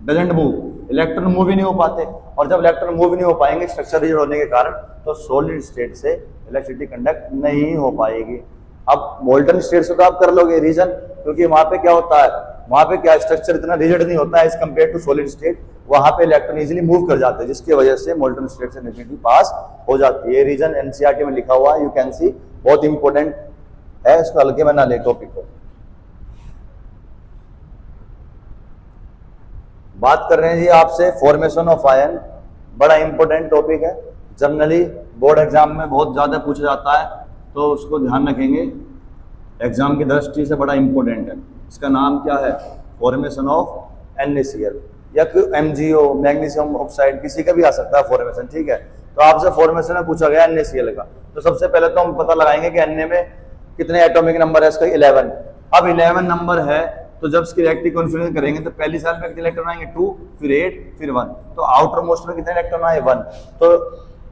S1: doesn't move, electron move ही नहीं हो पाते, और जब इलेक्ट्रॉन मूव नहीं हो पाएंगे स्ट्रक्चर रिजिड होने के कारण, तो सॉलिड स्टेट से इलेक्ट्रिसिटी कंडक्ट नहीं हो पाएगी। अब मोल्टन स्टेट से तो आप कर लोगे, रीजन क्योंकि वहां पे क्या होता है, वहां पे क्या स्ट्रक्चर इतना रिजिड नहीं होता है as compare to solid state, वहां पे इलेक्ट्रॉन इजीली मूव कर जाते हैं, जिसकी वजह से मोल्टन स्टेट से इलेक्ट्रिसिटी पास हो जाती है। रीजन एनसीईआरटी में लिखा हुआ है, यू कैन सी, बहुत इंपॉर्टेंट है, इसको हल्के में ना ले टॉपिक को। बात कर रहे हैं जी आपसे फॉर्मेशन ऑफ आयन, बड़ा इंपॉर्टेंट टॉपिक है, जनरली बोर्ड एग्जाम में बहुत ज्यादा पूछा जाता है, तो उसको ध्यान रखेंगे, एग्जाम की दृष्टि से बड़ा इंपॉर्टेंट है। इसका नाम क्या है, फॉर्मेशन ऑफ NaCl या MgO मैग्नीशियम ऑक्साइड, किसी का भी आ सकता है फॉर्मेशन, ठीक है। तो आपसे फॉर्मेशन में पूछा गया NaCl का, तो सबसे पहले तो हम पता लगाएंगे कि Na में कितने एटॉमिक नंबर है, इसका 11। अब 11 नंबर है, तो जब इसकी रिएक्टिव कॉन्फिगरेशन करेंगे तो पहली सेल में कितने इलेक्ट्रॉन आएंगे, 2, फिर 8, फिर 1, तो आउटर मोस्ट में कितने इलेक्ट्रॉन आए, 1। तो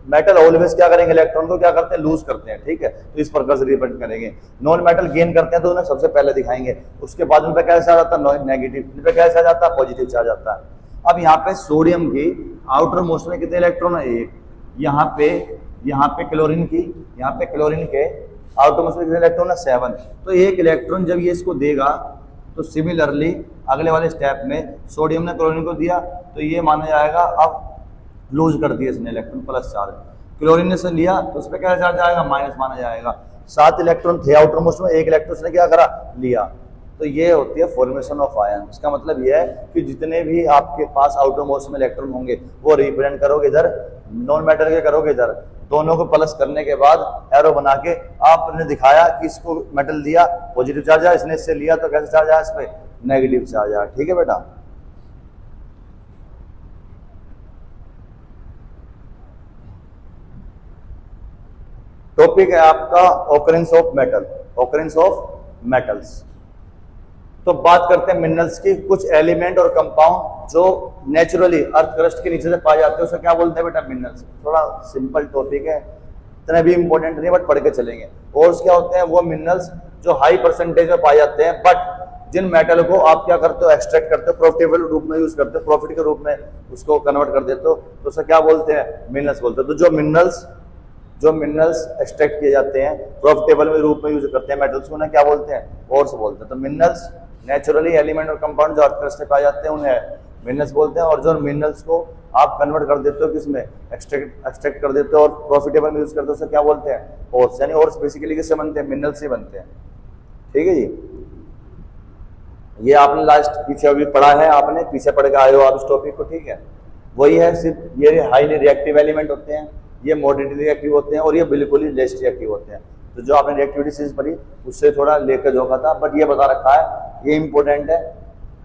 S1: मेटल ऑलवेज क्या करेंगे, इलेक्ट्रॉन को क्या करते हैं, लूज करते हैं, ठीक है। तो इस प्रकार से रिप्रेजेंट करेंगे। नॉन मेटल गेन करते हैं तो उन्हें सबसे पहले दिखाएंगे, उसके बाद उन पर कैसा आ जाता है, नेगेटिव, इन पर कैसा आ जाता है, पॉजिटिव चार्ज आता है। अब यहाँ पे सोडियम की आउटर मोस्ट में कितने इलेक्ट्रॉन है, 1। यहाँ पे क्लोरीन की, यहाँ पे क्लोरीन के आउटर मोस्ट में कितने इलेक्ट्रॉन है, 7। तो एक इलेक्ट्रॉन जब ये इसको देगा, तो सिमिलरली अगले वाले स्टेप में सोडियम ने क्लोरीन को दिया, तो ये माना जाएगा अब लूज कर दिया इसने इलेक्ट्रॉन, प्लस चार्ज। क्लोरीन ने से लिया तो उस पर क्या चार्ज आएगा, माइनस माना जाएगा। 7 इलेक्ट्रॉन थे आउटर मोस्ट में, एक इलेक्ट्रॉन उसने क्या करा, लिया। तो ये होती है फॉर्मेशन ऑफ आयन। इसका मतलब ये है कि जितने भी आपके पास आउटर मोस्ट में इलेक्ट्रॉन होंगे वो रिप्रेजेंट करोगे इधर, नॉन मैटर के करोगे इधर, दोनों को प्लस करने के बाद एरो बना के आपने दिखाया कि इसको मेटल दिया पॉजिटिव चार्ज आया, इसने इससे लिया तो कैसे चार्ज आया, इस पे नेगेटिव चार्ज आया, ठीक है बेटा। टॉपिक है आपका occurrence of metal, occurrence of metals. तो बात करते हैं मिनरल्स की, कुछ एलिमेंट और कंपाउंड जो नेचुरली अर्थ क्रस्ट के नीचे से पाए जाते हैं, उसे क्या बोलते हैं बेटा, मिनरल्स। थोड़ा सिंपल टॉपिक है, इतना भी इंपॉर्टेंट नहीं, बट पढ़ के चलेंगे। और क्या होते हैं वो मिनरल्स जो हाई परसेंटेज में पाए जाते हैं, बट जिन मेटल को आप क्या करते हो, एक्सट्रैक्ट करते हो, प्रॉफिटेबल रूप में यूज करते हो, प्रॉफिट के रूप में उसको कन्वर्ट कर देते हो, तो उसे क्या बोलते हैं, मिनरल्स बोलते हैं। तो जो मिनरल्स एक्सट्रैक्ट किए जाते हैं, प्रॉफिटेबल में रूप में यूज करते हैं मेटल्स को, उन्हें क्या बोलते हैं, ओर्स बोलते हैं। तो मिनरल्स नेचुरली एलिमेंट और कंपाउंड जो अर्थ क्रस्ट से पाए जाते हैं उन्हें मिनरल्स बोलते हैं। और जो मिनरल्स को आप कन्वर्ट कर देते हो किसमें, एक्सट्रैक्ट कर देते हो और प्रॉफिटेबल में यूज करते हो, उसे क्या बोलते हैं, ओर्स। यानी ओर्स बेसिकली किससे बनते हैं, मिनरल्स से बनते हैं, ठीक है जी। ये आपने लास्ट पीछे अभी पढ़ा है, आपने पीछे पढ़ के आए हो आप इस टॉपिक को, ठीक है। वही है, सिर्फ ये हाईली रिएक्टिव एलिमेंट होते हैं, ये मॉडरेटली रिएक्टिव होते हैं, और ये बिल्कुल ही लेस रिएक्टिव होते हैं। तो जो आपने रिएक्टिविटी सीरीज पढ़ी उससे थोड़ा लेकर जोखा था, बट ये बता रखा है, ये इंपॉर्टेंट है,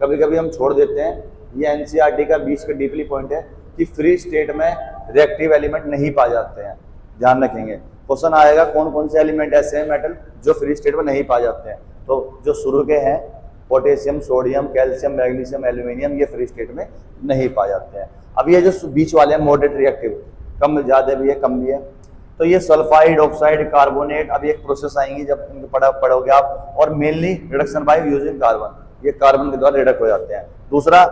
S1: कभी कभी हम छोड़ देते हैं। ये एनसीईआरटी का 20 का डीपली पॉइंट है कि फ्री स्टेट में रिएक्टिव एलिमेंट नहीं पाए जाते हैं, ध्यान रखेंगे। क्वेश्चन आएगा कौन कौन से एलिमेंट ऐसे हैं मेटल जो फ्री स्टेट में नहीं पाए जाते हैं, तो जो शुरू के हैं potassium, sodium, calcium, magnesium, aluminium, ये फ्री स्टेट में नहीं पाए जाते हैं। अब ये जो बीच वाले हैं मॉडरेट रिएक्टिव, कम ज़्यादा भी है कम भी है, तो ये सल्फाइड, ऑक्साइड, कार्बोनेट, अब एक प्रोसेस आएंगी जब इनको पढ़ोगे आप, और mainly reduction by using carbon, ये कार्बन के द्वारा रिडक्ट हो जाते हैं। दूसरा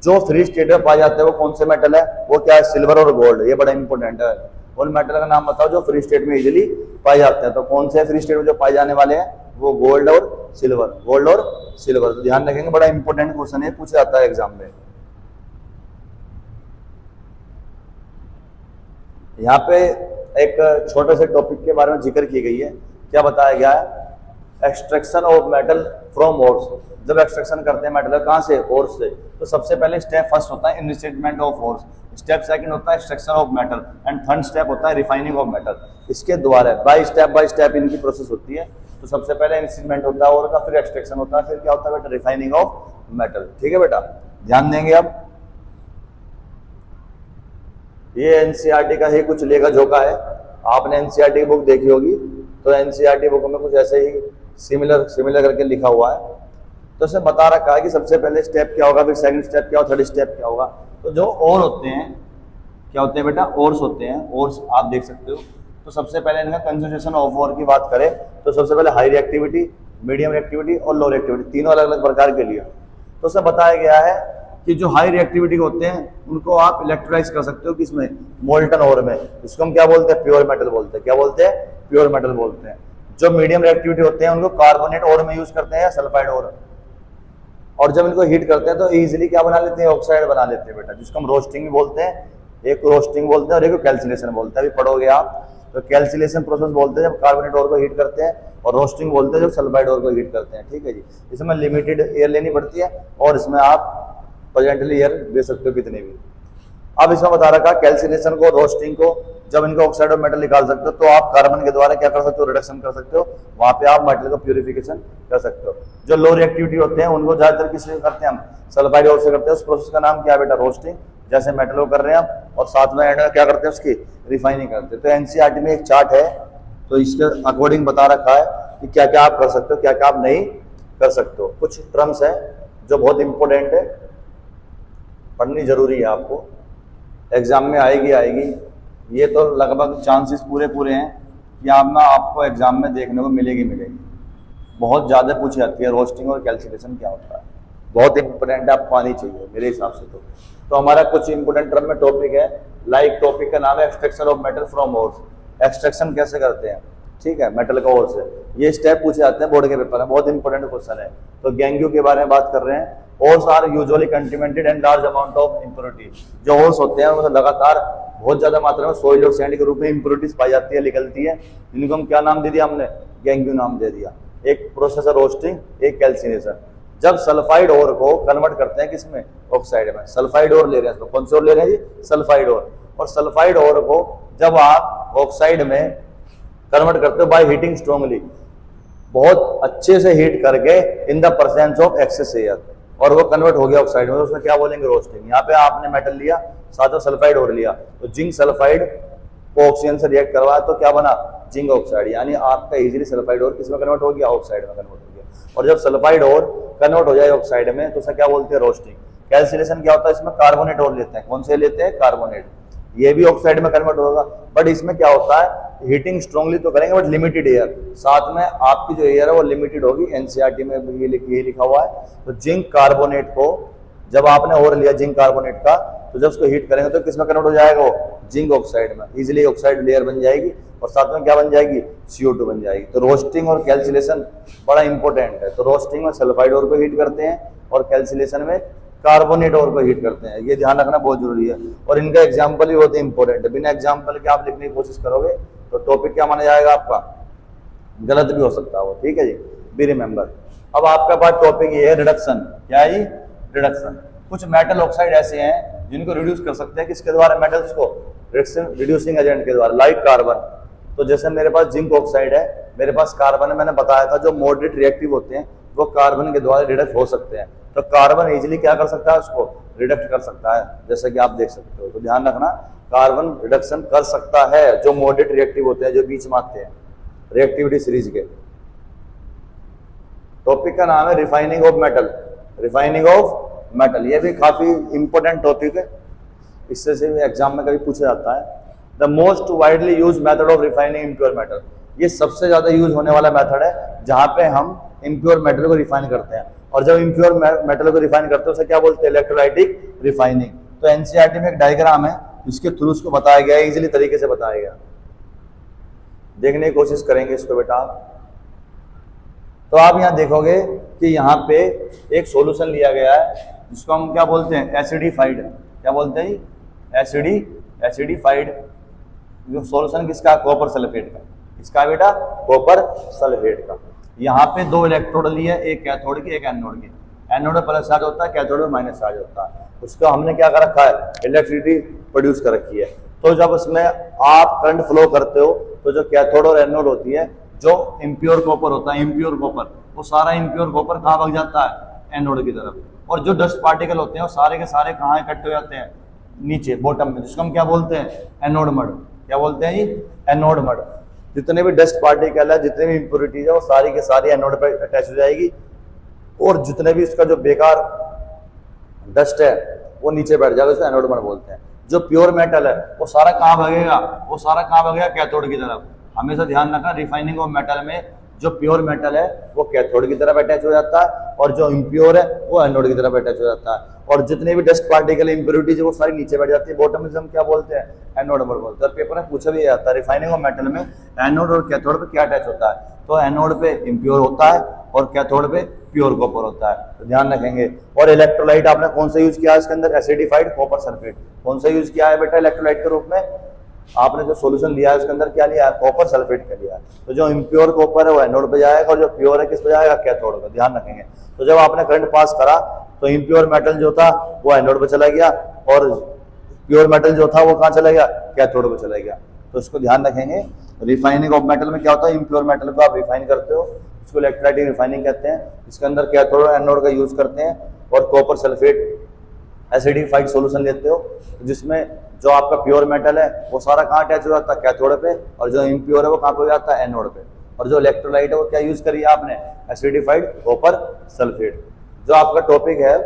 S1: जो फ्री स्टेट में पाए जाते हैं वो कौन से मेटल है, वो क्या है, सिल्वर और गोल्ड, ये बड़ा इंपॉर्टेंट है। उन मेटल का नाम बताओ जो फ्री स्टेट में इजीली पाए जाते हैं, तो कौन से फ्री स्टेट में जो पाए जाने वाले हैं, वो गोल्ड और सिल्वर, गोल्ड और सिल्वर। तो ध्यान रखेंगे, बड़ा इंपॉर्टेंट क्वेश्चन है, पूछा जाता है एग्जाम में। यहाँ पे एक छोटे से टॉपिक के बारे में जिक्र की गई है, क्या बताया गया है, extraction of metal from ores. जब एक्सट्रैक्शन करते हैं मेटल कहाँ से, ओर्स से, तो सबसे पहले स्टेप फर्स्ट होता है enrichment of ores, step second होता है extraction of metal, and third step होता है रिफाइनिंग ऑफ मेटल। इसके द्वारा बाय स्टेप इनकी प्रोसेस होती है। तो सबसे पहले इनरिचमेंट होता है और का, फिर एक्सट्रैक्शन होता है, फिर क्या होता है बेटा, रिफाइनिंग ऑफ मेटल, ठीक है बेटा, ध्यान देंगे। अब ये एनसीईआरटी का ही कुछ लेखा जोखा है, आपने एनसीईआरटी की बुक देखी होगी, तो एनसीईआरटी बुक में कुछ ऐसे ही सिमिलर करके लिखा हुआ है। तो उसने बता रखा है कि सबसे पहले स्टेप क्या होगा, फिर सेकंड स्टेप क्या होगा, थर्ड स्टेप क्या होगा। तो जो और होते हैं, क्या होते हैं बेटा, ओर्स होते हैं। ओर्स आप देख सकते हो, तो सबसे पहले इनका कंसंट्रेशन ऑफ ओर की बात करें तो सबसे पहले हाई रिएक्टिविटी, मीडियम रिएक्टिविटी और लो रिएक्टिविटी, तीनों अलग अलग प्रकार के लिए। तो उसमें बताया गया है कि जो हाई रिएक्टिविटी होते हैं उनको आप इलेक्ट्रोलाइज कर सकते हो किसमें, मोल्टन ओर में, इसको हम क्या बोलते हैं, प्योर मेटल बोलते हैं। क्या बोलते हैं, प्योर मेटल बोलते हैं। जो मीडियम रिएक्टिविटी होते हैं उनको कार्बोनेट ओर में यूज करते हैं या सल्फाइड ओर, और जब इनको हीट करते हैं तो इजीली क्या बना लेते हैं, ऑक्साइड बना लेते हैं बेटा, जिसको हम रोस्टिंग भी बोलते हैं। एक रोस्टिंग बोलते हैं और एक को कैल्सिलेशन बोलते हैं। अभी पढ़ोगे आप, तो कैल्सिलेशन प्रोसेस बोलते हैं जब कार्बोनेट ओर को हीट करते हैं, और रोस्टिंग बोलते हैं जब सल्फाइड ओर को हीट करते हैं। ठीक है जी, इसमें लिमिटेड एयर लेनी पड़ती है और इसमें आप प्रेजेंटली एयर दे सकते हो कितने भी। अब इसमें बता रखा कैल्सिनेशन को, रोस्टिंग को, जब इनको ऑक्साइड ऑफ मेटल निकाल सकते हो तो आप कार्बन के द्वारा क्या कर सकते हो, रिडक्शन कर सकते हो, वहां पे आप मेटल का प्यूरिफिकेशन कर सकते हो। जो लो रिएक्टिविटी होते हैं उनको ज्यादातर किससे करते हैं हम, सल्फाइड ओर से करते हैं। उस प्रोसेस का नाम क्या है बेटा, रोस्टिंग, जैसे मेटल को कर रहे हैं आप, और साथ में क्या करते हैं उसकी रिफाइनिंग करते हैं। तो एनसीईआरटी में एक चार्ट है, तो इसके अकॉर्डिंग बता रखा है कि क्या क्या आप कर सकते हो, क्या क्या आप नहीं कर सकते हो। कुछ टर्म्स है जो बहुत इंपॉर्टेंट है, पढ़नी जरूरी है आपको, एग्जाम में आएगी। ये तो लगभग चांसेस पूरे हैं कि आपको एग्जाम में देखने को मिलेगी। बहुत ज़्यादा पूछी जाती है रोस्टिंग और कैल्सिनेशन क्या होता है, बहुत इंपॉर्टेंट है, आपको आनी चाहिए मेरे हिसाब से। तो हमारा कुछ इंपॉर्टेंट टर्म में टॉपिक है, लाइक टॉपिक का नाम है extraction of metal from ores. Extraction कैसे करते हैं, ठीक है, मेटल का ओर से, ये स्टेप पूछे जाते हैं बोर्ड के पेपर में, बहुत इंपॉर्टेंट क्वेश्चन है। तो गैंग्यू के बारे में बात कर रहे हैं। Ores are usually contaminated and large amount of impurity. जो ओर्स होते हैं उनमें लगातार बहुत ज्यादा मात्रा में सोइल और सैंड के रूप में इम्प्योरिटीज पाई जाती है, निकलती है, जिनको हम क्या नाम दे दिया हमने, गैंग्यू नाम दे दिया। एक प्रोसेस है रोस्टिंग, एक कैल्सिनेशन। जब सल्फाइड ओर को कन्वर्ट करते हैं किसमें, ऑक्साइड में, सल्फाइड ओर ले रहे हैं, कौन से ओर ले रहे हैं जी, सल्फाइड ओर। और सल्फाइड ओर को जब आप ऑक्साइड में कन्वर्ट करते हो बाय हीटिंग स्ट्रांगली, बहुत अच्छे से हीट करके in the presence of excess air, और वो कन्वर्ट हो गया ऑक्साइड में, तो उसमें क्या बोलेंगे, रोस्टिंग। यहाँ पे आपने मेटल लिया, साथ में सल्फाइड और लिया, तो जिंक सल्फाइड को ऑक्सीजन से रिएक्ट करवाया तो क्या बना, जिंक ऑक्साइड, यानी आपका इजीली सल्फाइड और किसमें कन्वर्ट हो गया, ऑक्साइड में कन्वर्ट हो गया। और जब सल्फाइड और कन्वर्ट हो जाए ऑक्साइड में तो उसे क्या बोलते हैं, रोस्टिंग। कैल्सिनेशन क्या होता है, इसमें कार्बोनेट और लेते हैं, कौन से लेते हैं, कार्बोनेट, ये भी ऑक्साइड में कन्वर्ट होगा, बट इसमें क्या होता है, हीटिंग स्ट्रांगली तो करेंगे बट लिमिटेड एयर, साथ में आपकी जो एयर है वो लिमिटेड होगी। एनसीईआरटी में ये लिखा हुआ है। तो जिंक कार्बोनेट को जब आपने और लिया जिंक कार्बोनेट का, तो जब उसको हीट करेंगे तो किसमें कन्वर्ट हो जाएगा, वो जिंक ऑक्साइड में, इजीली ऑक्साइड लेयर बन जाएगी, और साथ में क्या बन जाएगी, CO2 बन जाएगी। तो रोस्टिंग और कैल्सिलेशन बड़ा इंपॉर्टेंट है। तो रोस्टिंग में सल्फाइड ओर को हीट करते हैं और कैल्सिलेशन में कार्बोनेट ओर को हीट करते हैं, ये ध्यान रखना बहुत जरूरी है। और इनका एग्जाम्पल भी बहुत इंपॉर्टेंट है, बिना एग्जाम्पल के आप लिखने की कोशिश करोगे तो टॉपिक क्या माना जाएगा आपका, गलत भी हो सकता है वो, ठीक है जी, बी रिमेंबर। अब आपका पास टॉपिक ये है रिडक्शन, क्या है जी, रिडक्शन। कुछ मेटल ऑक्साइड ऐसे हैं जिनको रिड्यूस कर सकते हैं, किसके द्वारा, मेटल्स को रिड्यूसिंग एजेंट के द्वारा, लाइक कार्बन। तो जैसे मेरे पास जिंक ऑक्साइड है, मेरे पास कार्बन है, मैंने बताया था जो मॉडरेट रिएक्टिव होते हैं वो कार्बन के द्वारा रिडक्ट हो सकते हैं। तो कार्बन इजीली क्या कर सकता है, उसको रिडक्ट कर सकता है, जैसे कि आप देख सकते हो। तो ध्यान रखना, कार्बन रिडक्शन कर सकता है जो मॉडरेट रिएक्टिव होते हैं, जो बीच में आते हैं रिएक्टिविटी सीरीज के। टॉपिक का नाम है refining of metal, refining of metal, ये भी काफी इंपॉर्टेंट टॉपिक है, इससे से एग्जाम में कभी पूछा जाता है। The most widely use method of refining impure metal, ये सबसे ज्यादा यूज होने वाला मेथड है जहां पे हम इम्प्योर मेटल को रिफाइन करते हैं। और जब इम्प्योर मेटल को रिफाइन करते हैं उसे क्या बोलते हैं, इलेक्ट्रोलाइटिक रिफाइनिंग। तो एनसीईआरटी में एक डायग्राम है जिसके थ्रू उसको बताया गया है, इजीली तरीके से बताया गया, देखने की कोशिश करेंगे इसको बेटा। तो आप यहाँ देखोगे कि यहाँ पे एक सॉल्यूशन लिया गया है जिसको हम क्या बोलते हैं, एसिडिफाइड, क्या बोलते हैं, एसिडिफाइड। जो सॉल्यूशन किसका, कॉपर सल्फेट का, किसका बेटा, कॉपर सल्फेट का। यहाँ पे दो इलेक्ट्रोड लिए, एक कैथोड की एक एनोड की, एनोड में प्लस चार्ज होता है, कैथोड में माइनस चार्ज होता है। उसका हमने क्या कर रखा है, इलेक्ट्रिसिटी प्रोड्यूस कर रखी है। तो जब उसमें आप करंट फ्लो करते हो तो जो कैथोड और एनोड होती है, जो इम्प्योर कॉपर होता है, इम्प्योर कॉपर, वो सारा इम्प्योर कॉपर कहाँ भाग जाता है, एनोड की तरफ। और जो डस्ट पार्टिकल होते हैं वो सारे के सारे कहाँ इकट्ठे हो जाते हैं, नीचे बॉटम में, जिसको हम क्या बोलते हैं, एनोड मड। क्या बोलते हैं जी, एनोड मड। जितने भी डस्ट पार्टिकल है, जितने भी इंप्योरिटीज है, वो सारी के सारी एनोड पर अटैच हो जाएगी, और जितने भी इसका जो बेकार डस्ट है वो नीचे बैठ जाएगा, उसे एनोड मड बोलते हैं। जो प्योर मेटल है वो सारा कहाँ भागेगा, वो सारा कहाँ भागेगा, कैथोड की तरफ। हमेशा ध्यान रखना रिफाइनिंग ऑफ मेटल में जो प्योर मेटल है वो कैथोड की तरफ अटैच हो जाता है और जो इम्प्योर है वो एनोड की तरफ अटैच हो जाता है। और जितने भी डस्ट पार्टिकल इंप्योरिटीज है वो सारी नीचे बैठ जाती है, बॉटम में हम क्या बोलते हैं, एनोड नंबर बोलते हैं। पेपर में पूछा भी जाता है रिफाइनिंग ऑफ मेटल में एनोड और कैथोड पे क्या अटैच होता है, तो एनोड पे इम्प्योर होता है और कैथोड पे प्योर कॉपर होता है, तो ध्यान रखेंगे। और इलेक्ट्रोलाइट आपने कौन सा यूज किया है इसके अंदर, एसिडिफाइड कॉपर सल्फेट। कौन सा यूज किया है बेटा इलेक्ट्रोलाइट के रूप में, आपने जो सॉल्यूशन लिया है उसके अंदर क्या लिया है, कॉपर सल्फेट का लिया है। तो जो इम्प्योर कॉपर है वो एनोड पे जाएगा और जो प्योर है किस पे जाएगा, कैथोड पे, ध्यान रखेंगे। तो जब आपने करंट पास करा तो इम्प्योर मेटल जो था वो एनोड पे चला गया और प्योर मेटल जो था वो कहाँ चला गया, कैथोड पे चला गया। तो इसको ध्यान रखेंगे। रिफाइनिंग ऑफ मेटल में क्या होता है, इम्प्योर मेटल को आप रिफाइन करते हो, इसको इलेक्ट्रोलाइटिक रिफाइनिंग कहते हैं। इसके अंदर कैथोड और एनोड का यूज करते हैं और कॉपर सल्फेट एसिडिफाइड सॉल्यूशन लेते हो, जिसमें जो आपका प्योर मेटल है वो सारा कहाँ अटैच हो जाता है, कैथोड पे, और जो इम्प्योर है वो कहाँ पे हो जाता है, एनोड पे। और जो इलेक्ट्रोलाइट है वो क्या यूज करी आपने, एसिडिफाइड कॉपर सल्फेट। जो आपका टॉपिक है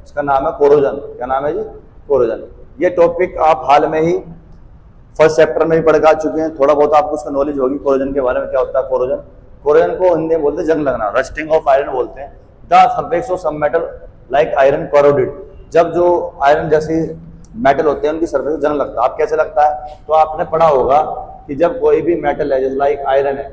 S1: इसका नाम है कोरोजन। क्या नाम है जी, कोरोजन। ये टॉपिक आप हाल में ही फर्स्ट चैप्टर में ही पढ़ कर चुके हैं, थोड़ा बहुत आपको उसका नॉलेज होगी कोरोजन के बारे में, क्या होता है कोरोजन। कोरोजन को हिंदी में बोलते हैं जंग लगना, रस्टिंग ऑफ आयरन बोलते हैं। The surface of some metal like iron corroded, जब जो आयरन जैसे मेटल होते हैं उनकी सरफेस जंग लगता है। आप कैसे लगता है, तो आपने पढ़ा होगा कि जब कोई भी मेटल है जैसे लाइक आयरन है,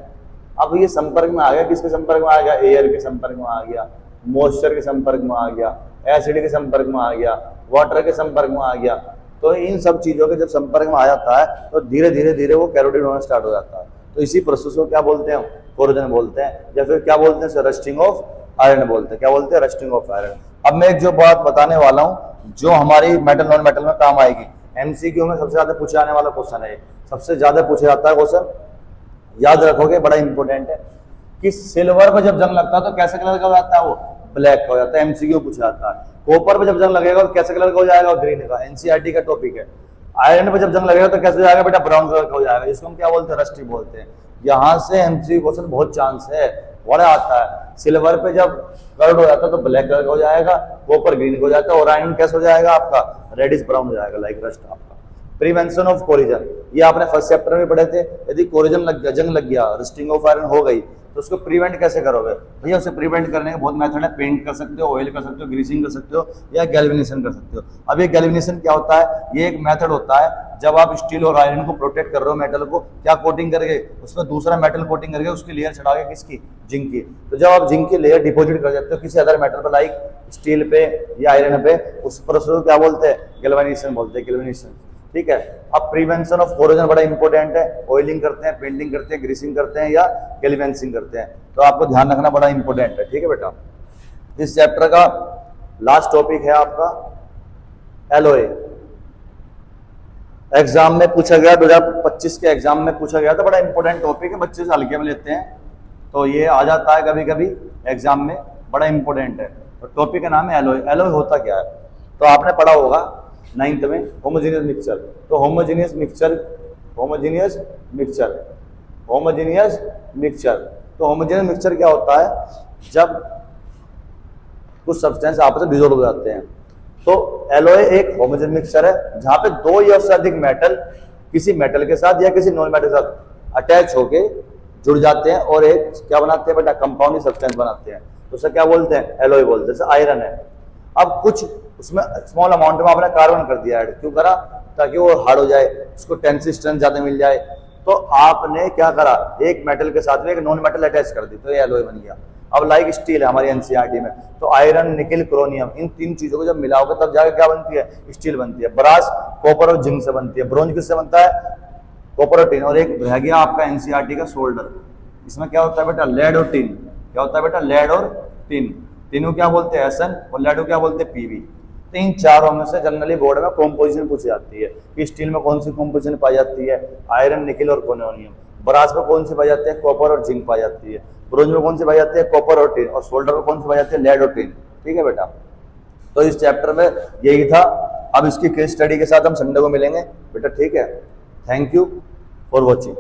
S1: अब ये संपर्क में आ गया, किसके संपर्क में आ गया, एयर के संपर्क में आ गया, मॉइस्चर के संपर्क में आ गया, एसिड के संपर्क में आ गया, वाटर के संपर्क में आ गया, तो इन सब चीजों के जब संपर्क में आ जाता है तो धीरे धीरे धीरे वो कैरोडेड होना स्टार्ट हो जाता है। तो इसी प्रोसेस को क्या बोलते हैं, कोरोजन बोलते हैं, या फिर क्या बोलते हैं, रस्टिंग ऑफ आयरन बोलते हैं। क्या बोलते हैं, रस्टिंग ऑफ आयरन। अब मैं एक जो बात बताने वाला हूँ जो हमारी मेटल नॉन मेटल में काम आएगी, एमसीक्यू में सबसे ज्यादा पूछे जाने वाला क्वेश्चन है, सबसे ज्यादा पूछा जाता है क्वेश्चन, याद रखोगे, बड़ा इंपॉर्टेंट है कि सिल्वर पर जब जंग लगता है तो कैसे कलर का हो जाता है, वो ब्लैक का हो जाता है, एमसीक्यू पूछा जाता है। कॉपर पे जब जंग लगेगा तो कैसे कलर का हो जाएगा, ग्रीन का, एनसीईआरटी का टॉपिक है। आयरन पे जब जंग लगेगा तो कैसे हो जाएगा बेटा, ब्राउन कलर का हो जाएगा, जिसको हम क्या बोलते हैं, रस्टी बोलते हैं। यहाँ से एमसीक्यू क्वेश्चन बहुत चांस है, बड़ा आता है। सिल्वर पे जब कलर हो जाता है तो ब्लैक कलर का हो जाएगा, कॉपर ग्रीन हो जाता है, और आयरन कैसे हो जाएगा आपका, रेडिश ब्राउन हो जाएगा, लाइक रस्ट आपका। प्रिवेंशन ऑफ कोरिजन, ये आपने फर्स्ट चैप्टर में पढ़े थे। यदि कोरिजन लग गया, जंग लग गया, रस्टिंग ऑफ आयरन हो गई, तो उसको प्रिवेंट कैसे करोगे भैया, उसे प्रिवेंट करने के बहुत मेथड है। पेंट कर सकते हो, ऑयल कर सकते हो, ग्रीसिंग कर सकते हो, या गैल्वेनेशन कर सकते हो। अब ये गैल्वेनेशन क्या होता है, ये एक मेथड होता है जब आप स्टील और आयरन को प्रोटेक्ट कर रहे हो, मेटल को क्या कोटिंग करके, उसमें दूसरा मेटल कोटिंग करके उसकी लेयर चढ़ा के, किसकी, जिंक की। तो जब आप जिंक की लेयर डिपॉजिट कर देते हो किसी अदर मेटल पर, लाइक स्टील पे या आयरन पे, उस प्रोसेस को क्या बोलते हैं, गैल्वेनेशन बोलते हैं, गैल्वेनेशन। ठीक है। अब प्रिवेंशन ऑफ कोरोजन बड़ा इंपॉर्टेंट है, ऑयलिंग करते हैं, पेंटिंग करते हैं, ग्रीसिंग करते हैं, या गैल्वेनेसिंग करते हैं, तो आपको ध्यान रखना बड़ा इंपॉर्टेंट है। ठीक है बेटा। इस चैप्टर का लास्ट टॉपिक है आपका एलओए। एग्जाम में पूछा गया, 2025 के एग्जाम में पूछा गया था, बड़ा इंपॉर्टेंट टॉपिक है, बच्चे से हल्के में लेते हैं, तो ये आ जाता है कभी कभी एग्जाम में, बड़ा इंपॉर्टेंट है। तो टॉपिक का नाम है एलओए। एलओए होता क्या है, तो आपने पढ़ा होगा 9th में, होमोजेनियस मिक्सचर। तो homogeneous mixture, homogeneous mixture, homogeneous mixture. तो होमोजेनियस मिक्सचर क्या होता है, जब कुछ सब्सटेंस आपस में डिसॉल्व हो जाते हैं। तो एलओए एक होमोजेनियस मिक्सचर है जहां पे दो या उससे अधिक मेटल किसी मेटल के साथ या किसी नॉन मेटल के साथ अटैच होके जुड़ जाते हैं और एक क्या बनाते हैं बेटा, कंपाउंड सब्सटेंस बनाते हैं। तो उसे क्या बोलते हैं, एलओए बोलते हैं। जैसे आयरन है, अब कुछ उसमें स्मॉल अमाउंट में आपने कार्बन कर दिया ऐड, क्यों करा, ताकि वो हार्ड हो जाए, उसको टेंसिल स्ट्रेंथ ज्यादा मिल जाए। तो आपने क्या करा, एक मेटल के साथ में एक नॉन मेटल अटैच कर दी, तो ये एलओए बन गया। अब लाइक स्टील है हमारी एनसीईआरटी में, तो आयरन, निकेल, क्रोनियम, इन तीन चीजों को जब मिलाओगे तब जाकर क्या बनती है, स्टील बनती है। ब्रास कॉपर और जिंक से बनती है। ब्रोंज किससे बनता है, कॉपर और टिन। और एक रह गया आपका एनसीईआरटी का सोल्डर, इसमें क्या होता है बेटा, लेड और टिन। क्या होता है बेटा, लेड और टिन। तीनों क्या बोलते हैं, एसएन, और लेड को क्या बोलते हैं, पीवी। तो इन चारों में से जनरली बोर्ड में कॉम्पोजिशन पूछी जाती है कि स्टील में कौन सी कॉम्पोजिशन पाई जाती है, आयरन, निकेल और क्रोनियम। ब्रास में कौन सी पाई जाती है, कॉपर और जिंक पाई जाती है। ब्रोंज में कौन सी पाई जाती है, कॉपर और टिन। और सोल्डर में कौन सी पाई जाती है, लेड और टिन। ठीक है बेटा। तो इस चैप्टर में यही था। अब इसकी केस स्टडी के साथ हम संडे को मिलेंगे बेटा, ठीक है। Thank you for watching.